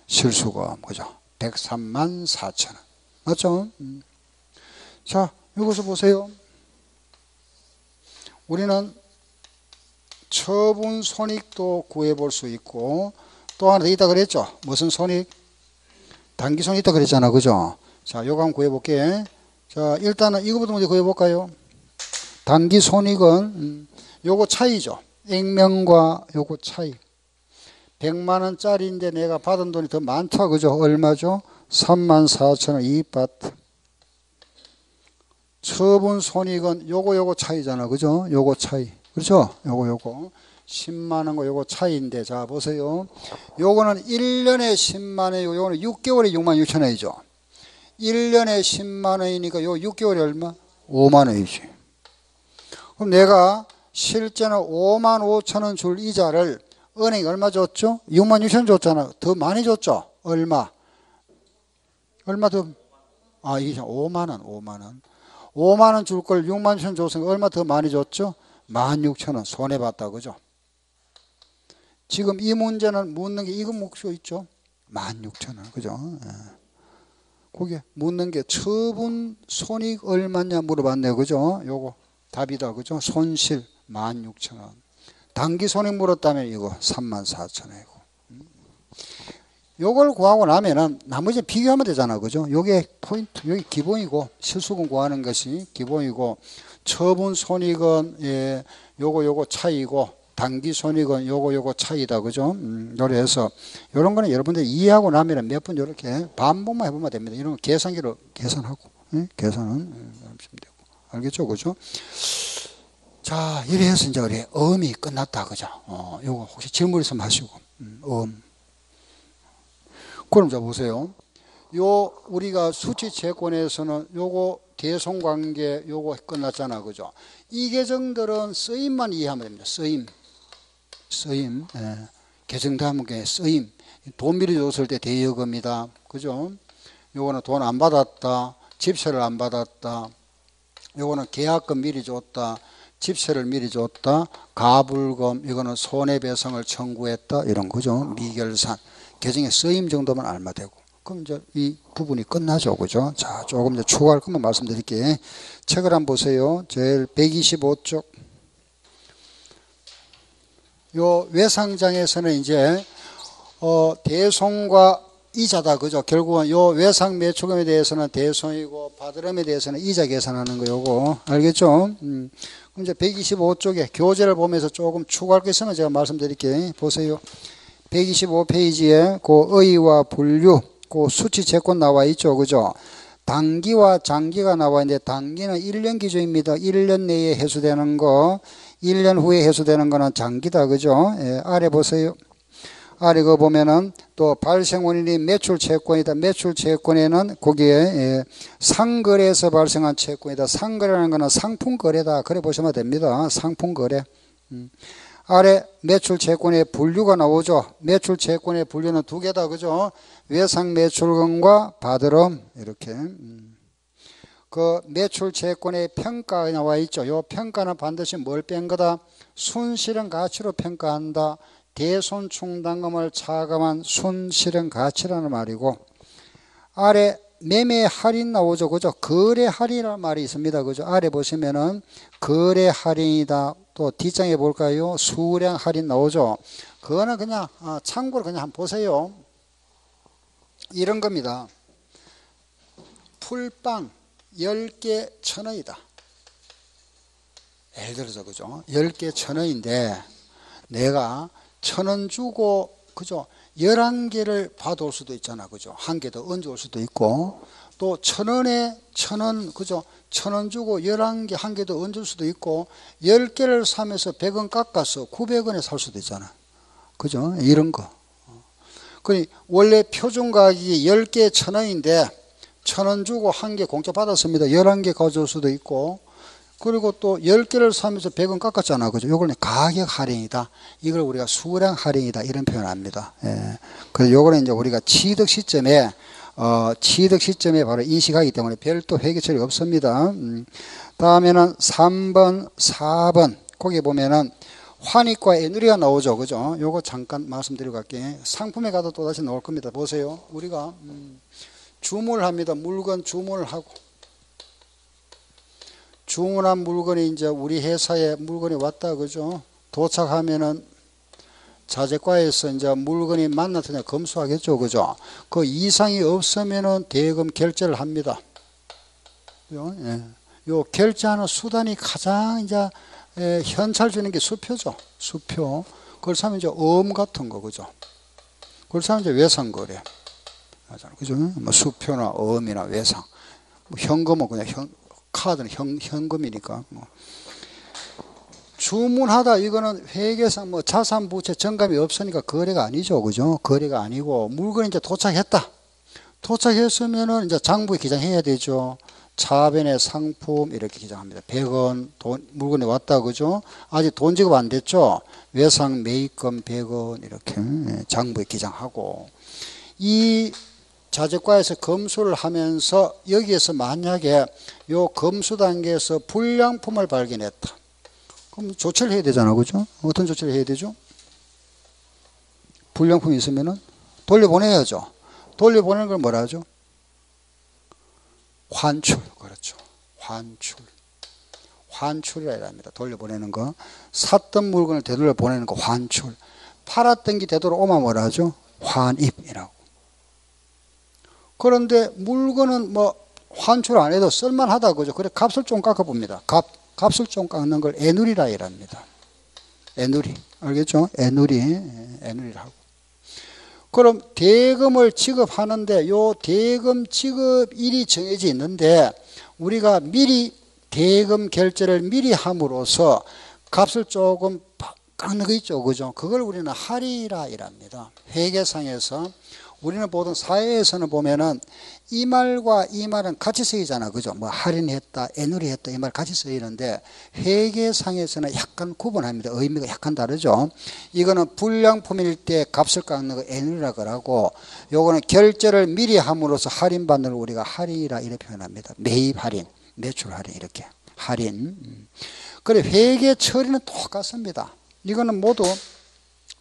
실수금. 그죠? 103만 4천 원. 맞죠? 자, 여기서 보세요. 우리는 처분 손익도 구해볼 수 있고, 또 하나 더 있다 그랬죠. 무슨 손익? 단기 손익 있다 그랬잖아. 그죠? 자, 요거 한번 구해볼게. 자, 일단은 이거부터 먼저 구해볼까요? 단기 손익은 요거 차이죠. 액면과 요거 차이. 100만원짜리인데 내가 받은 돈이 더 많다. 그죠? 얼마죠? 34,000원 이익받. 처분 손익은 요거 차이잖아. 그죠? 요거 차이. 그렇죠? 요거 10만원과 요거 차이인데, 자 보세요. 요거는 1년에 10만원이고 요거는 6개월에 66,000원이죠. 1년에 10만원이니까 요 6개월에 얼마? 5만원이지. 그럼 내가 실제는 55,000원 줄 이자를 은행이 얼마 줬죠? 66,000원 줬잖아. 더 많이 줬죠? 얼마 더? 아, 이게 5만원. 5만원 줄 걸 66,000원 줬으니까 얼마 더 많이 줬죠? 16,000원 손해봤다. 그죠? 지금 이 문제는 묻는 게 이거 묻고 있죠? 16,000원. 그죠? 그게 묻는 게 처분 손익 얼마냐 물어봤네요. 그죠? 요거 답이다. 그죠? 손실 16,000원. 단기 손익 물었다면 이거 34,000원이고. 요걸 구하고 나면은 나머지 비교하면 되잖아. 그죠? 요게 포인트, 여기 기본이고, 실수금 구하는 것이 기본이고, 처분 손익은, 예, 요거 차이고, 단기 손익은 요거 차이다. 그죠? 요래 해서, 요런 거는 여러분들 이해하고 나면은 몇 번 요렇게 반복만 해보면 됩니다. 이런 거 계산기로 계산하고, 예? 계산은, 하시면 되고. 알겠죠? 그죠? 자, 이래 해서 이제 우리 음이 끝났다. 그죠? 요거 혹시 질문 있으면 하시고, 그럼 자 보세요. 요 우리가 수치 채권에서는 요거 대손관계 요거 끝났잖아. 그죠? 이 계정들은 쓰임만 이해하면 됩니다. 쓰임. 예. 계정 다음에 쓰임. 돈 미리 줬을 때 대여금이다. 그죠? 요거는 돈 안 받았다. 집세를 안 받았다. 요거는 계약금 미리 줬다. 집세를 미리 줬다. 가불금. 이거는 손해배상을 청구했다. 이런 거죠. 미결산. 계정에 쓰임 정도만 알면 되고. 그럼 이제 이 부분이 끝나죠. 그죠? 자, 조금 더 추가할 것만 말씀드릴게요. 책을 한번 보세요. 제일 125쪽. 요 외상장에서는 이제, 대손과 이자다. 그죠? 결국은 요 외상 매출금에 대해서는 대손이고, 받으름에 대해서는 이자 계산하는 거 요거. 알겠죠? 그럼 이제 125쪽에 교재를 보면서 조금 추가할 거 있으면 제가 말씀드릴게요. 보세요. 125페이지에 그 의의와 분류, 그 수치 채권 나와 있죠. 그죠? 단기와 장기가 나와 있는데 단기는 1년 기준입니다. 1년 내에 회수되는 거, 1년 후에 회수되는 거는 장기다. 그죠? 예, 아래 보세요. 아래 거 보면은 또 발생 원인이 매출 채권이다. 매출 채권에는 거기에 예, 상거래에서 발생한 채권이다. 상거래라는 거는 상품 거래다. 그래 보시면 됩니다. 상품 거래. 아래 매출 채권의 분류가 나오죠. 매출 채권의 분류는 두 개다. 그죠? 외상 매출금과 받으름. 이렇게. 그 매출 채권의 평가가 나와 있죠. 요 평가는 반드시 뭘 뺀 거다? 순실현 가치로 평가한다. 대손 충당금을 차감한 순실현 가치라는 말이고, 아래 매매 할인 나오죠. 그죠? 거래 할인이라는 말이 있습니다. 그죠? 아래 보시면은 거래 할인이다. 또 뒷장에 볼까요? 수량 할인 나오죠. 그거는 그냥 참고로 그냥 한번 보세요. 이런 겁니다. 풀빵 10개 1,000원이다. 예를 들어서 그죠? 10개 1,000원인데 내가 1,000원 주고 그죠? 11개를 받아올 수도 있잖아. 그죠? 한 개 더 얹어올 수도 있고, 또 1,000원에 1,000원, 그죠? 1,000원 주고 11개, 한 개 더 얹을 수도 있고, 10개를 사면서 100원 깎아서 900원에 살 수도 있잖아. 그죠? 이런 거. 원래 표준 가격이 10개 1,000원인데, 1,000원 주고 한 개 공짜 받았습니다. 11개 가져올 수도 있고, 그리고 또 10개를 사면서 100원 깎았잖아. 그죠? 요거는 가격 할인이다. 이걸 우리가 수량 할인이다. 이런 표현을 합니다. 예. 그래서 요거는 이제 우리가 취득 시점에 바로 인식하기 때문에 별도 회계 처리 없습니다. 다음에는 3번, 4번. 거기 보면은 환입과 애누리가 나오죠. 그죠? 요거 잠깐 말씀드리고 갈게요. 상품에 가도 또 다시 나올 겁니다. 보세요. 우리가 주문을 합니다. 물건 주문을 하고. 주문한 물건이 이제 우리 회사에 물건이 왔다. 그죠? 도착하면은 자재과에서 이제 물건이 만났더니 검수하겠죠. 그죠? 그 이상이 없으면은 대금 결제를 합니다. 예. 요 결제하는 수단이 가장 이제 현찰 주는 게 수표죠. 수표. 그걸 사면 이제 어음 같은 거, 그죠? 그걸 사면 이제 외상거래. 맞아요. 그죠? 뭐 수표나 어음이나 외상. 뭐 현금은 그냥 카드는 현금이니까. 뭐. 주문하다 이거는 회계상 뭐 자산 부채 정감이 없으니까 거래가 아니죠. 그죠? 거래가 아니고 물건이 이제 도착했다. 도착했으면은 이제 장부에 기장해야 되죠. 차변의 상품 이렇게 기장합니다. 100원 물건이 왔다. 그죠? 아직 돈 지급 안 됐죠. 외상 매입금 100원 이렇게 장부에 기장하고 이 자재과에서 검수를 하면서 여기에서 만약에 요 검수 단계에서 불량품을 발견했다. 그럼 조치를 해야 되잖아. 그죠? 어떤 조치를 해야 되죠? 불량품이 있으면은 돌려보내야죠. 돌려보내는 걸 뭐라 하죠? 환출. 그렇죠. 환출. 환출이라 합니다. 돌려보내는 거. 샀던 물건을 되돌려 보내는 거 환출. 팔았던 게 되돌아오면 뭐라 하죠? 환입이라고. 그런데 물건은 뭐 환출 안 해도 쓸만하다. 그죠? 그래 값을 좀 깎아봅니다. 값을 좀 깎는 걸 애누리라 이랍니다. 애누리. 알겠죠? 애누리라고. 그럼 대금을 지급하는데 요 대금 지급일이 정해져 있는데 우리가 미리 대금 결제를 미리 함으로써 값을 조금 깎는 거 있죠. 그죠? 그걸 우리는 할인이라 이랍니다. 회계상에서 우리는 보통 사회에서는 보면은 이 말과 이 말은 같이 쓰이잖아. 그죠? 뭐 할인했다, 애누리했다 이 말 같이 쓰이는데 회계상에서는 약간 구분합니다. 의미가 약간 다르죠. 이거는 불량품일 때 값을 깎는 거 애누리라고 하고 요거는 결제를 미리 함으로써 할인받는 걸 우리가 할인이라 이렇게 표현합니다. 매입 할인, 매출 할인 이렇게 할인. 그래 회계 처리는 똑같습니다. 이거는 모두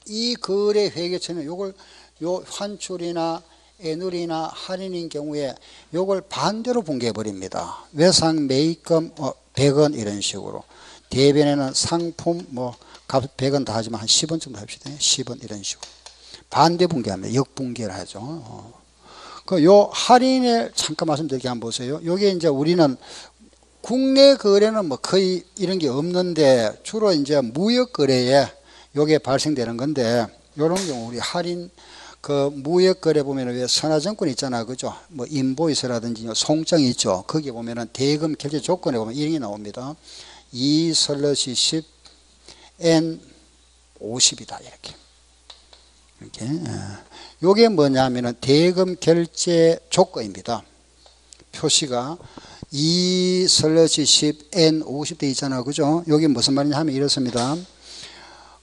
이 거래 회계 처리는 요걸 요 환출이나 애누리나 할인인 경우에 요걸 반대로 분개해 버립니다. 외상 매입금 100원 이런 식으로. 대변에는 상품 뭐 값 100원 다 하지만 한 10원 정도 합시다. 10원 이런 식으로. 반대 분개합니다. 역분개를 하죠. 그 요 할인에 잠깐 말씀드리게 한번 보세요. 요게 이제 우리는 국내 거래는 뭐 거의 이런 게 없는데 주로 이제 무역 거래에 요게 발생되는 건데 요런 경우 우리 할인 그 무역거래 보면은 왜 선화증권 있잖아. 그죠? 뭐 인보이스라든지 송장이 있죠. 거기 보면은 대금 결제 조건에 보면 이런 게 나옵니다. 2/10 N50이다. 이렇게. 요게 뭐냐면은 대금 결제 조건입니다. 표시가 2/10 N50 돼 있잖아. 그죠? 요게 무슨 말이냐 하면 이렇습니다.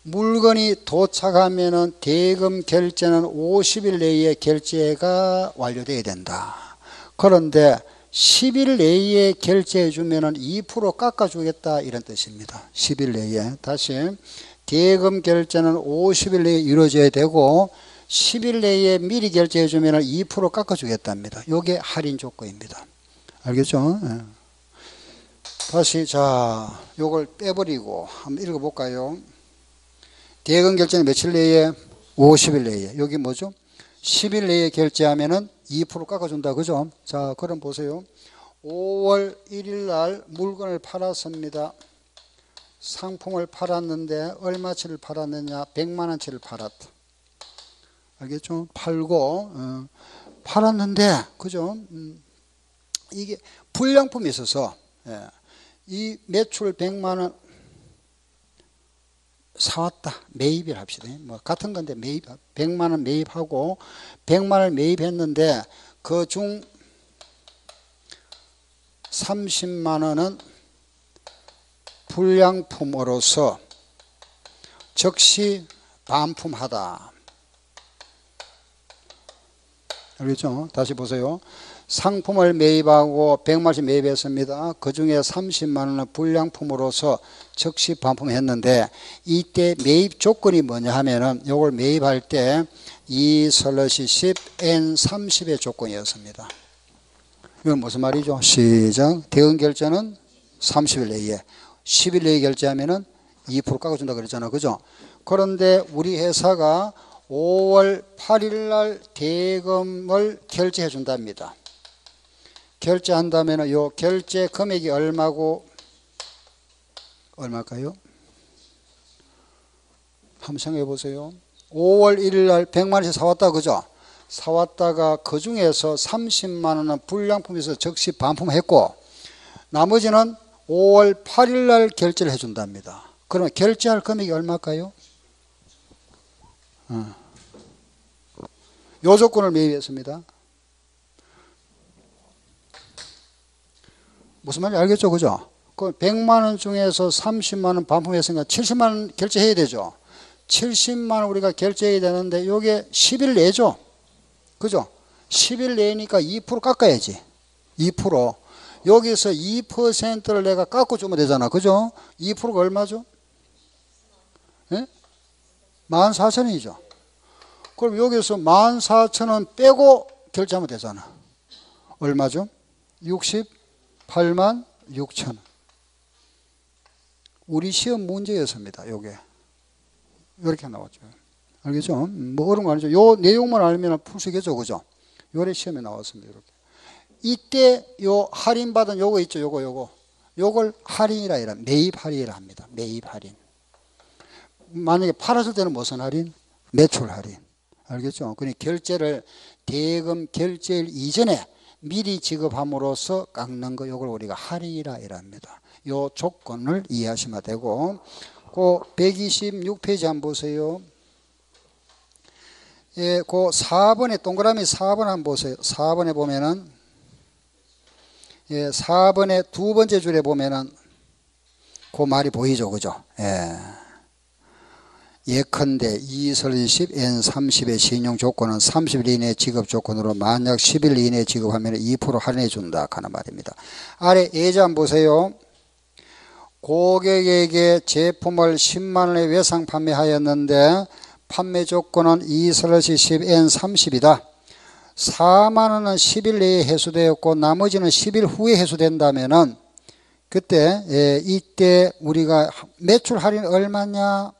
물건이 도착하면은 대금 결제는 50일 내에 결제가 완료돼야 된다. 그런데 10일 내에 결제해 주면은 2% 깎아주겠다 이런 뜻입니다. 10일 내에. 다시 대금 결제는 50일 내에 이루어져야 되고 10일 내에 미리 결제해 주면은 2% 깎아주겠답니다. 이게 할인 조건입니다. 알겠죠? 다시 자 요걸 빼버리고 한번 읽어볼까요? 대금 결제는 며칠 내에? 50일 내에. 여기 뭐죠? 10일 내에 결제하면은 2% 깎아준다. 그죠? 자, 그럼 보세요. 5월 1일 날 물건을 팔았습니다. 상품을 팔았는데 얼마치를 팔았느냐? 100만 원치를 팔았다. 알겠죠? 팔고 팔았는데 그죠? 이게 불량품이 있어서 이 매출 100만 원 사왔다. 매입을 합시다. 뭐 같은 건데 매입 100만 원 매입하고 100만 원 매입했는데 그중 30만 원은 불량품으로서 즉시 반품하다. 알겠죠? 다시 보세요. 상품을 매입하고 100만 원씩 매입했습니다. 그중에 30만 원은 불량품으로서 즉시 반품했는데 이때 매입 조건이 뭐냐 하면은 이걸 매입할 때 2/10 N30의 조건이었습니다. 이건 무슨 말이죠? 시작. 대금 결제는 30일 내에 10일 내에 결제하면은 2% 깎아준다 그랬잖아. 그죠? 그런데 우리 회사가 5월 8일 날 대금을 결제해 준답니다. 결제한다면 요 결제 금액이 얼마일까요? 한번 생각해 보세요. 5월 1일 날 100만 원씩 사왔다. 그죠? 사왔다가 그 중에서 30만 원은 불량품에서 적시 반품했고 나머지는 5월 8일 날 결제를 해준답니다. 그러면 결제할 금액이 얼마일까요? 요 조건을 매입했습니다. 무슨 말인지 알겠죠? 그죠? 그 100만 원 중에서 30만 원 반품했으니까 70만 원 결제해야 되죠. 70만 원 우리가 결제해야 되는데 요게 10일 내죠. 그죠? 10일 내니까 2% 깎아야지. 2%. 여기서 2%를 내가 깎아주면 되잖아. 그죠? 2%가 얼마죠? 예? 14,000원이죠. 그럼 여기서 14,000원 빼고 결제하면 되잖아. 얼마죠? 68만 6천. 우리 시험 문제였습니다. 요게. 이렇게 나왔죠. 알겠죠? 뭐 어려운 거 아니죠. 요 내용만 알면 풀 수 있겠죠. 그죠? 요래 시험에 나왔습니다. 이렇게. 이때 요 할인받은 요거 있죠. 요걸 할인이라 해라. 매입 할인이라 합니다. 매입 할인. 만약에 팔았을 때는 무슨 할인? 매출 할인. 알겠죠? 그러니 결제를 대금 결제일 이전에 미리 지급함으로써 깎는 거 요걸 우리가 할인이라 합니다. 요 조건을 이해하시면 되고 그 126페이지 한번 보세요. 예, 그 4번에 동그라미 4번 한번 보세요. 4번에 보면은 예, 4번의 두 번째 줄에 보면은 그 말이 보이죠. 그죠? 예. 예컨대 E30, N30의 신용 조건은 30일 이내 지급 조건으로 만약 10일 이내 지급하면 2% 할인해 준다 하는 말입니다. 아래 예제 한번 보세요. 고객에게 제품을 10만 원에 외상 판매하였는데 판매 조건은 E30, N30이다. 4만 원은 10일 내에 회수되었고 나머지는 10일 후에 회수된다면은 그때 예, 이때 우리가 매출 할인 얼마냐?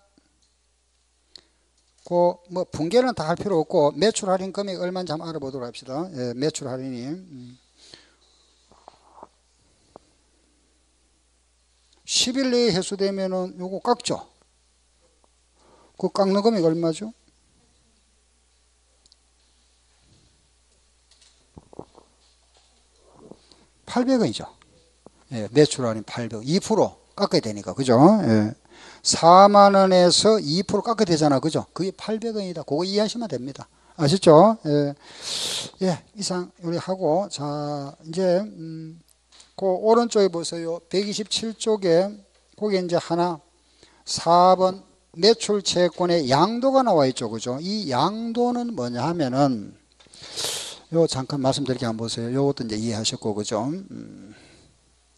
그 뭐 분개는 다 할 필요 없고 매출 할인 금액 얼마인지 한번 알아보도록 합시다. 예, 매출 할인이 10일 내에 회수되면은 요거 깎죠. 그 깎는 금액 얼마죠? $800원이죠. 예, 매출 할인 800원. 2% 깎아야 되니까. 그죠? 예. 4만 원에서 2% 깎아야 되잖아. 그죠? 그게 800원이다. 그거 이해하시면 됩니다. 아시죠? 예. 예, 이상 우리 하고 자, 이제 그 오른쪽에 보세요. 127쪽에 거기 이제 하나 4번 매출 채권의 양도가 나와 있죠. 그죠? 이 양도는 뭐냐 하면은 요 잠깐 말씀드리게 한번 보세요. 요것도 이제 이해하셨고 그죠?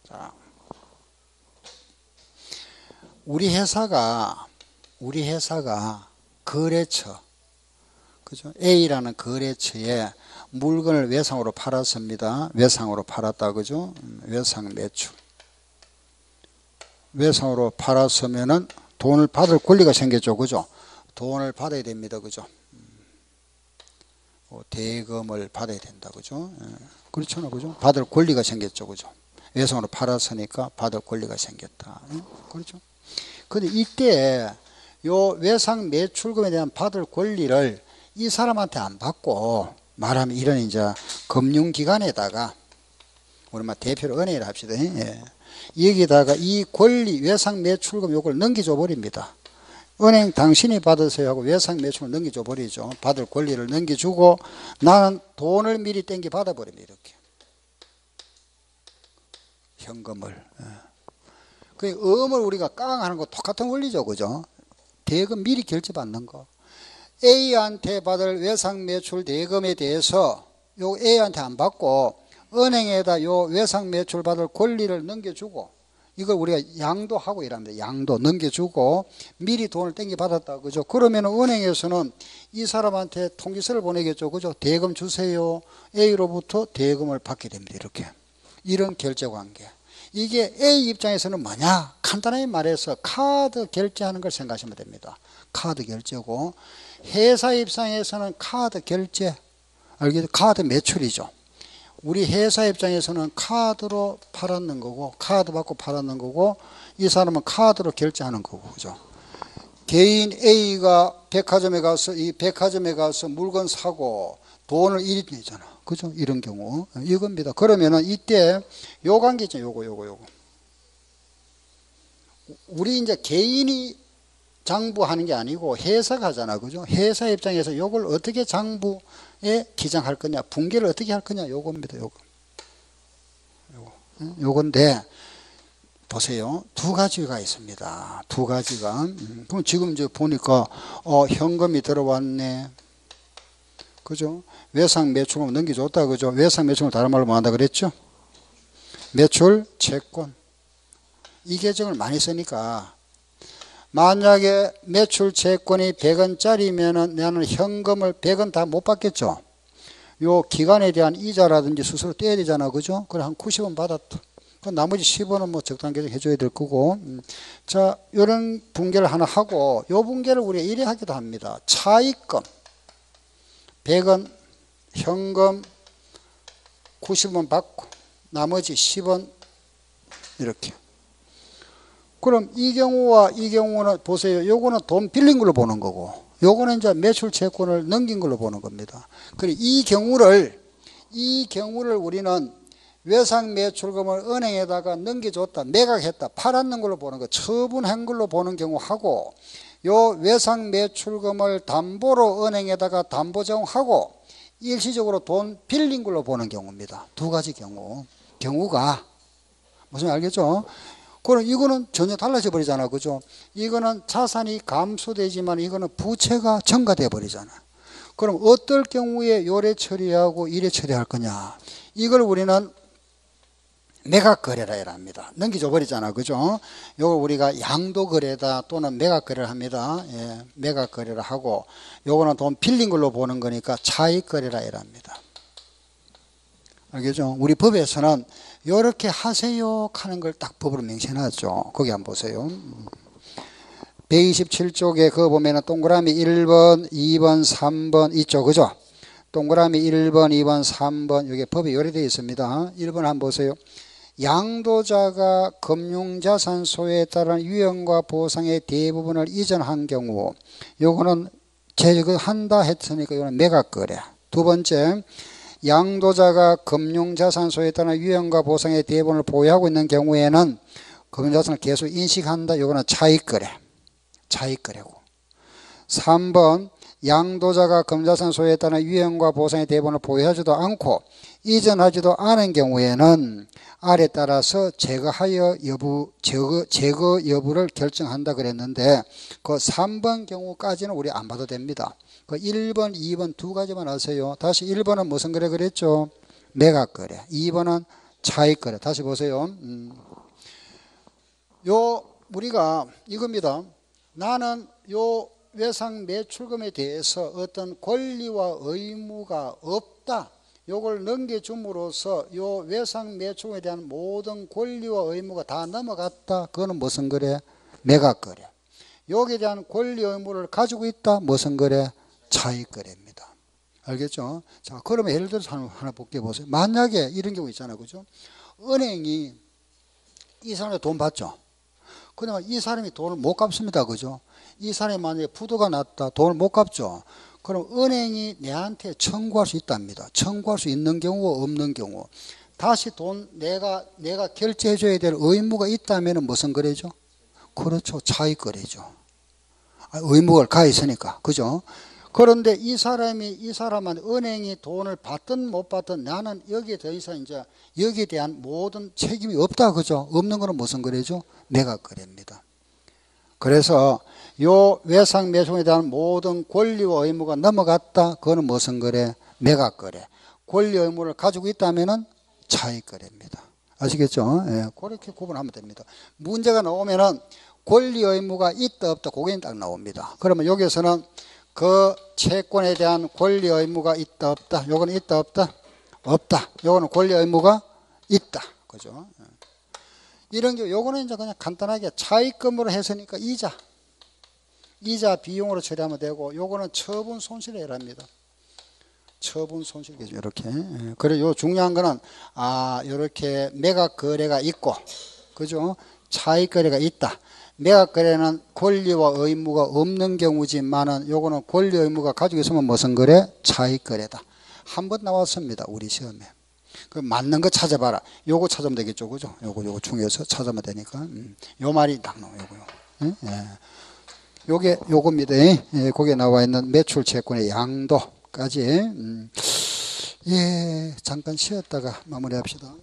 자. 우리 회사가 거래처 그죠? A라는 거래처에 물건을 외상으로 팔았습니다. 외상으로 팔았다. 그죠? 외상 매출. 외상으로 팔았으면은 돈을 받을 권리가 생겼죠. 그죠? 돈을 받아야 됩니다. 그죠? 대금을 받아야 된다. 그죠? 그렇잖아. 그죠? 받을 권리가 생겼죠. 그죠? 외상으로 팔았으니까 받을 권리가 생겼다. 그렇죠? 근데 이때 요 외상 매출금에 대한 받을 권리를 이 사람한테 안 받고 말하면 이런 이제 금융기관에다가 우리 막 대표로 은행을 합시다. 예. 여기다가 이 권리 외상 매출금 요걸 넘겨줘 버립니다. 은행 당신이 받으세요 하고 외상 매출을 넘겨줘 버리죠. 받을 권리를 넘겨주고 나는 돈을 미리 땡겨 받아버립니다. 이렇게 현금을. 그 음을 우리가 깡하는 거 똑같은 원리죠. 그죠? 대금 미리 결제받는 거. A한테 받을 외상 매출 대금에 대해서 요 A한테 안 받고 은행에다 요 외상 매출 받을 권리를 넘겨주고 이걸 우리가 양도하고 이랍니다. 양도 넘겨주고 미리 돈을 땡겨 받았다. 그죠? 그러면 은행에서는 이 사람한테 통지서를 보내겠죠. 그죠? 대금 주세요. A로부터 대금을 받게 됩니다. 이렇게. 이런 결제 관계. 이게 A 입장에서는 뭐냐? 간단하게 말해서 카드 결제하는 걸 생각하시면 됩니다. 카드 결제고, 회사 입장에서는 카드 결제, 알겠죠? 카드 매출이죠. 우리 회사 입장에서는 카드로 팔았는 거고, 카드 받고 팔았는 거고, 이 사람은 카드로 결제하는 거고, 그죠? 개인 A가 백화점에 가서 물건 사고 돈을 1인 내잖아. 그죠? 이런 경우. 이겁니다. 그러면은 이때 요 관계 있죠. 요거. 우리 이제 개인이 장부하는 게 아니고 회사가 하잖아. 그죠? 회사 입장에서 요걸 어떻게 장부에 기장할 거냐, 분계를 어떻게 할 거냐, 요겁니다. 요건데, 보세요. 두 가지가 있습니다. 두 가지가. 그럼 지금 이제 보니까, 현금이 들어왔네. 그죠? 외상 매출금 넘겨줬다. 그죠? 외상 매출금 다른 말로 뭐 한다 그랬죠? 매출 채권. 이 계정을 많이 쓰니까, 만약에 매출 채권이 100원짜리면은 나는 현금을 100원 다 못 받겠죠? 요 기간에 대한 이자라든지 스스로 떼야 되잖아. 그죠? 그래, 한 90원 받았다. 그 나머지 10원은 뭐 적당 계정 해줘야 될 거고. 자, 요런 분계를 하나 하고, 요 분계를 우리가 이래 하기도 합니다. 차입금. 100원, 현금 90원 받고, 나머지 10원, 이렇게. 그럼 이 경우와 이 경우는 보세요. 요거는 돈 빌린 걸로 보는 거고, 요거는 이제 매출 채권을 넘긴 걸로 보는 겁니다. 그리고 이 경우를 우리는 외상 매출금을 은행에다가 넘겨줬다, 매각했다, 팔았는 걸로 보는 거, 처분한 걸로 보는 경우하고, 요 외상 매출금을 담보로 은행에다가 담보 제공하고 일시적으로 돈 빌린 걸로 보는 경우입니다. 두 가지 경우가 무슨 말 알겠죠? 그럼 이거는 전혀 달라져 버리잖아. 그죠? 이거는 자산이 감소되지만 이거는 부채가 증가돼 버리잖아. 그럼 어떨 경우에 요래 처리하고 이래 처리할 거냐? 이걸 우리는 매각거래라 합니다. 넘겨줘 버리잖아. 그죠? 요걸 우리가 양도거래다 또는 매각거래를 합니다. 예, 매각거래를 하고, 요거는 돈 빌린 걸로 보는 거니까 차익거래라 합니다. 알겠죠? 우리 법에서는 요렇게 하세요 하는 걸 딱 법으로 명시해놨죠. 거기 한번 보세요. 127쪽에 그거 보면은 동그라미 1번, 2번, 3번 있죠. 그죠? 동그라미 1번, 2번, 3번 여기 법에 요래되어 있습니다. 1번 한번 보세요. 양도자가 금융자산 소유에 따른 위험과 보상의 대부분을 이전한 경우, 요거는 제거한다 했으니까 이거는 매각거래. 두 번째, 양도자가 금융자산 소유에 따른 위험과 보상의 대부분을 보유하고 있는 경우에는 금융자산을 계속 인식한다. 요거는 차익거래. 차익거래고. 3번, 양도자가 금자산 소유에 따른 위험과 보상의 대부분을 보유하지도 않고 이전하지도 않은 경우에는 아래 따라서 제거 여부를 결정한다 그랬는데, 그 3번 경우까지는 우리 안 봐도 됩니다. 그 1번, 2번 두 가지만 하세요. 다시 1번은 무슨 거래 그랬죠? 매각거래. 2번은 차익거래. 다시 보세요. 우리가 이겁니다. 나는 요 외상 매출금에 대해서 어떤 권리와 의무가 없다. 요걸 넘겨줌으로써 요 외상 매출금에 대한 모든 권리와 의무가 다 넘어갔다. 그거는 무슨 거래? 매각거래. 여기에 대한 권리 의무를 가지고 있다. 무슨 거래? 차익거래입니다. 알겠죠? 자, 그러면 예를 들어서 하나 볼게요. 보세요. 만약에 이런 경우 있잖아요. 그죠? 은행이 이 사람한테 돈 받죠? 그러면 이 사람이 돈을 못 갚습니다. 그죠? 이 사람이 만약에 부도가 났다. 돈을 못 갚죠? 그럼 은행이 내한테 청구할 수 있답니다. 청구할 수 있는 경우와 없는 경우. 다시 돈 내가 결제해 줘야 될 의무가 있다면 무슨 거래죠? 그렇죠. 차익거래죠. 의무가 가 있으니까. 그죠? 그런데 이 사람은 은행이 돈을 받든 못 받든 나는 여기에 더 이상 이제 여기에 대한 모든 책임이 없다. 그죠? 없는 거는 무슨 거래죠? 매각거래입니다. 그래서 요 외상 매수에 대한 모든 권리와 의무가 넘어갔다. 그거는 무슨 거래? 매각거래. 권리 의무를 가지고 있다면은 차익거래입니다. 아시겠죠? 예, 그렇게 구분하면 됩니다. 문제가 나오면은 권리 의무가 있다 없다 그게 딱 나옵니다. 그러면 여기서는 그 채권에 대한 권리 의무가 있다 없다. 요거는 있다 없다? 없다. 요거는 권리 의무가 있다. 그죠? 이런 게 요거는 이제 그냥 간단하게 차입금으로 했으니까 이자 비용으로 처리하면 되고 요거는 처분 손실이랍니다. 처분 손실이죠. 이렇게. 그래 요 중요한 거는 요렇게 매각 거래가 있고 그죠? 차익 거래가 있다. 매각 거래는 권리와 의무가 없는 경우지만은 요거는 권리 의무가 가지고 있으면 무슨 거래? 차익 거래다. 한 번 나왔습니다. 우리 시험에. 그 맞는 거 찾아봐라. 요거 찾으면 되겠죠. 그죠? 요거 중에서 찾으면 되니까. 요 말이 딱 나와요. 요거요. 예. 요게 요겁니다. 예. 거기에 나와 있는 매출 채권의 양도까지. 예. 잠깐 쉬었다가 마무리합시다.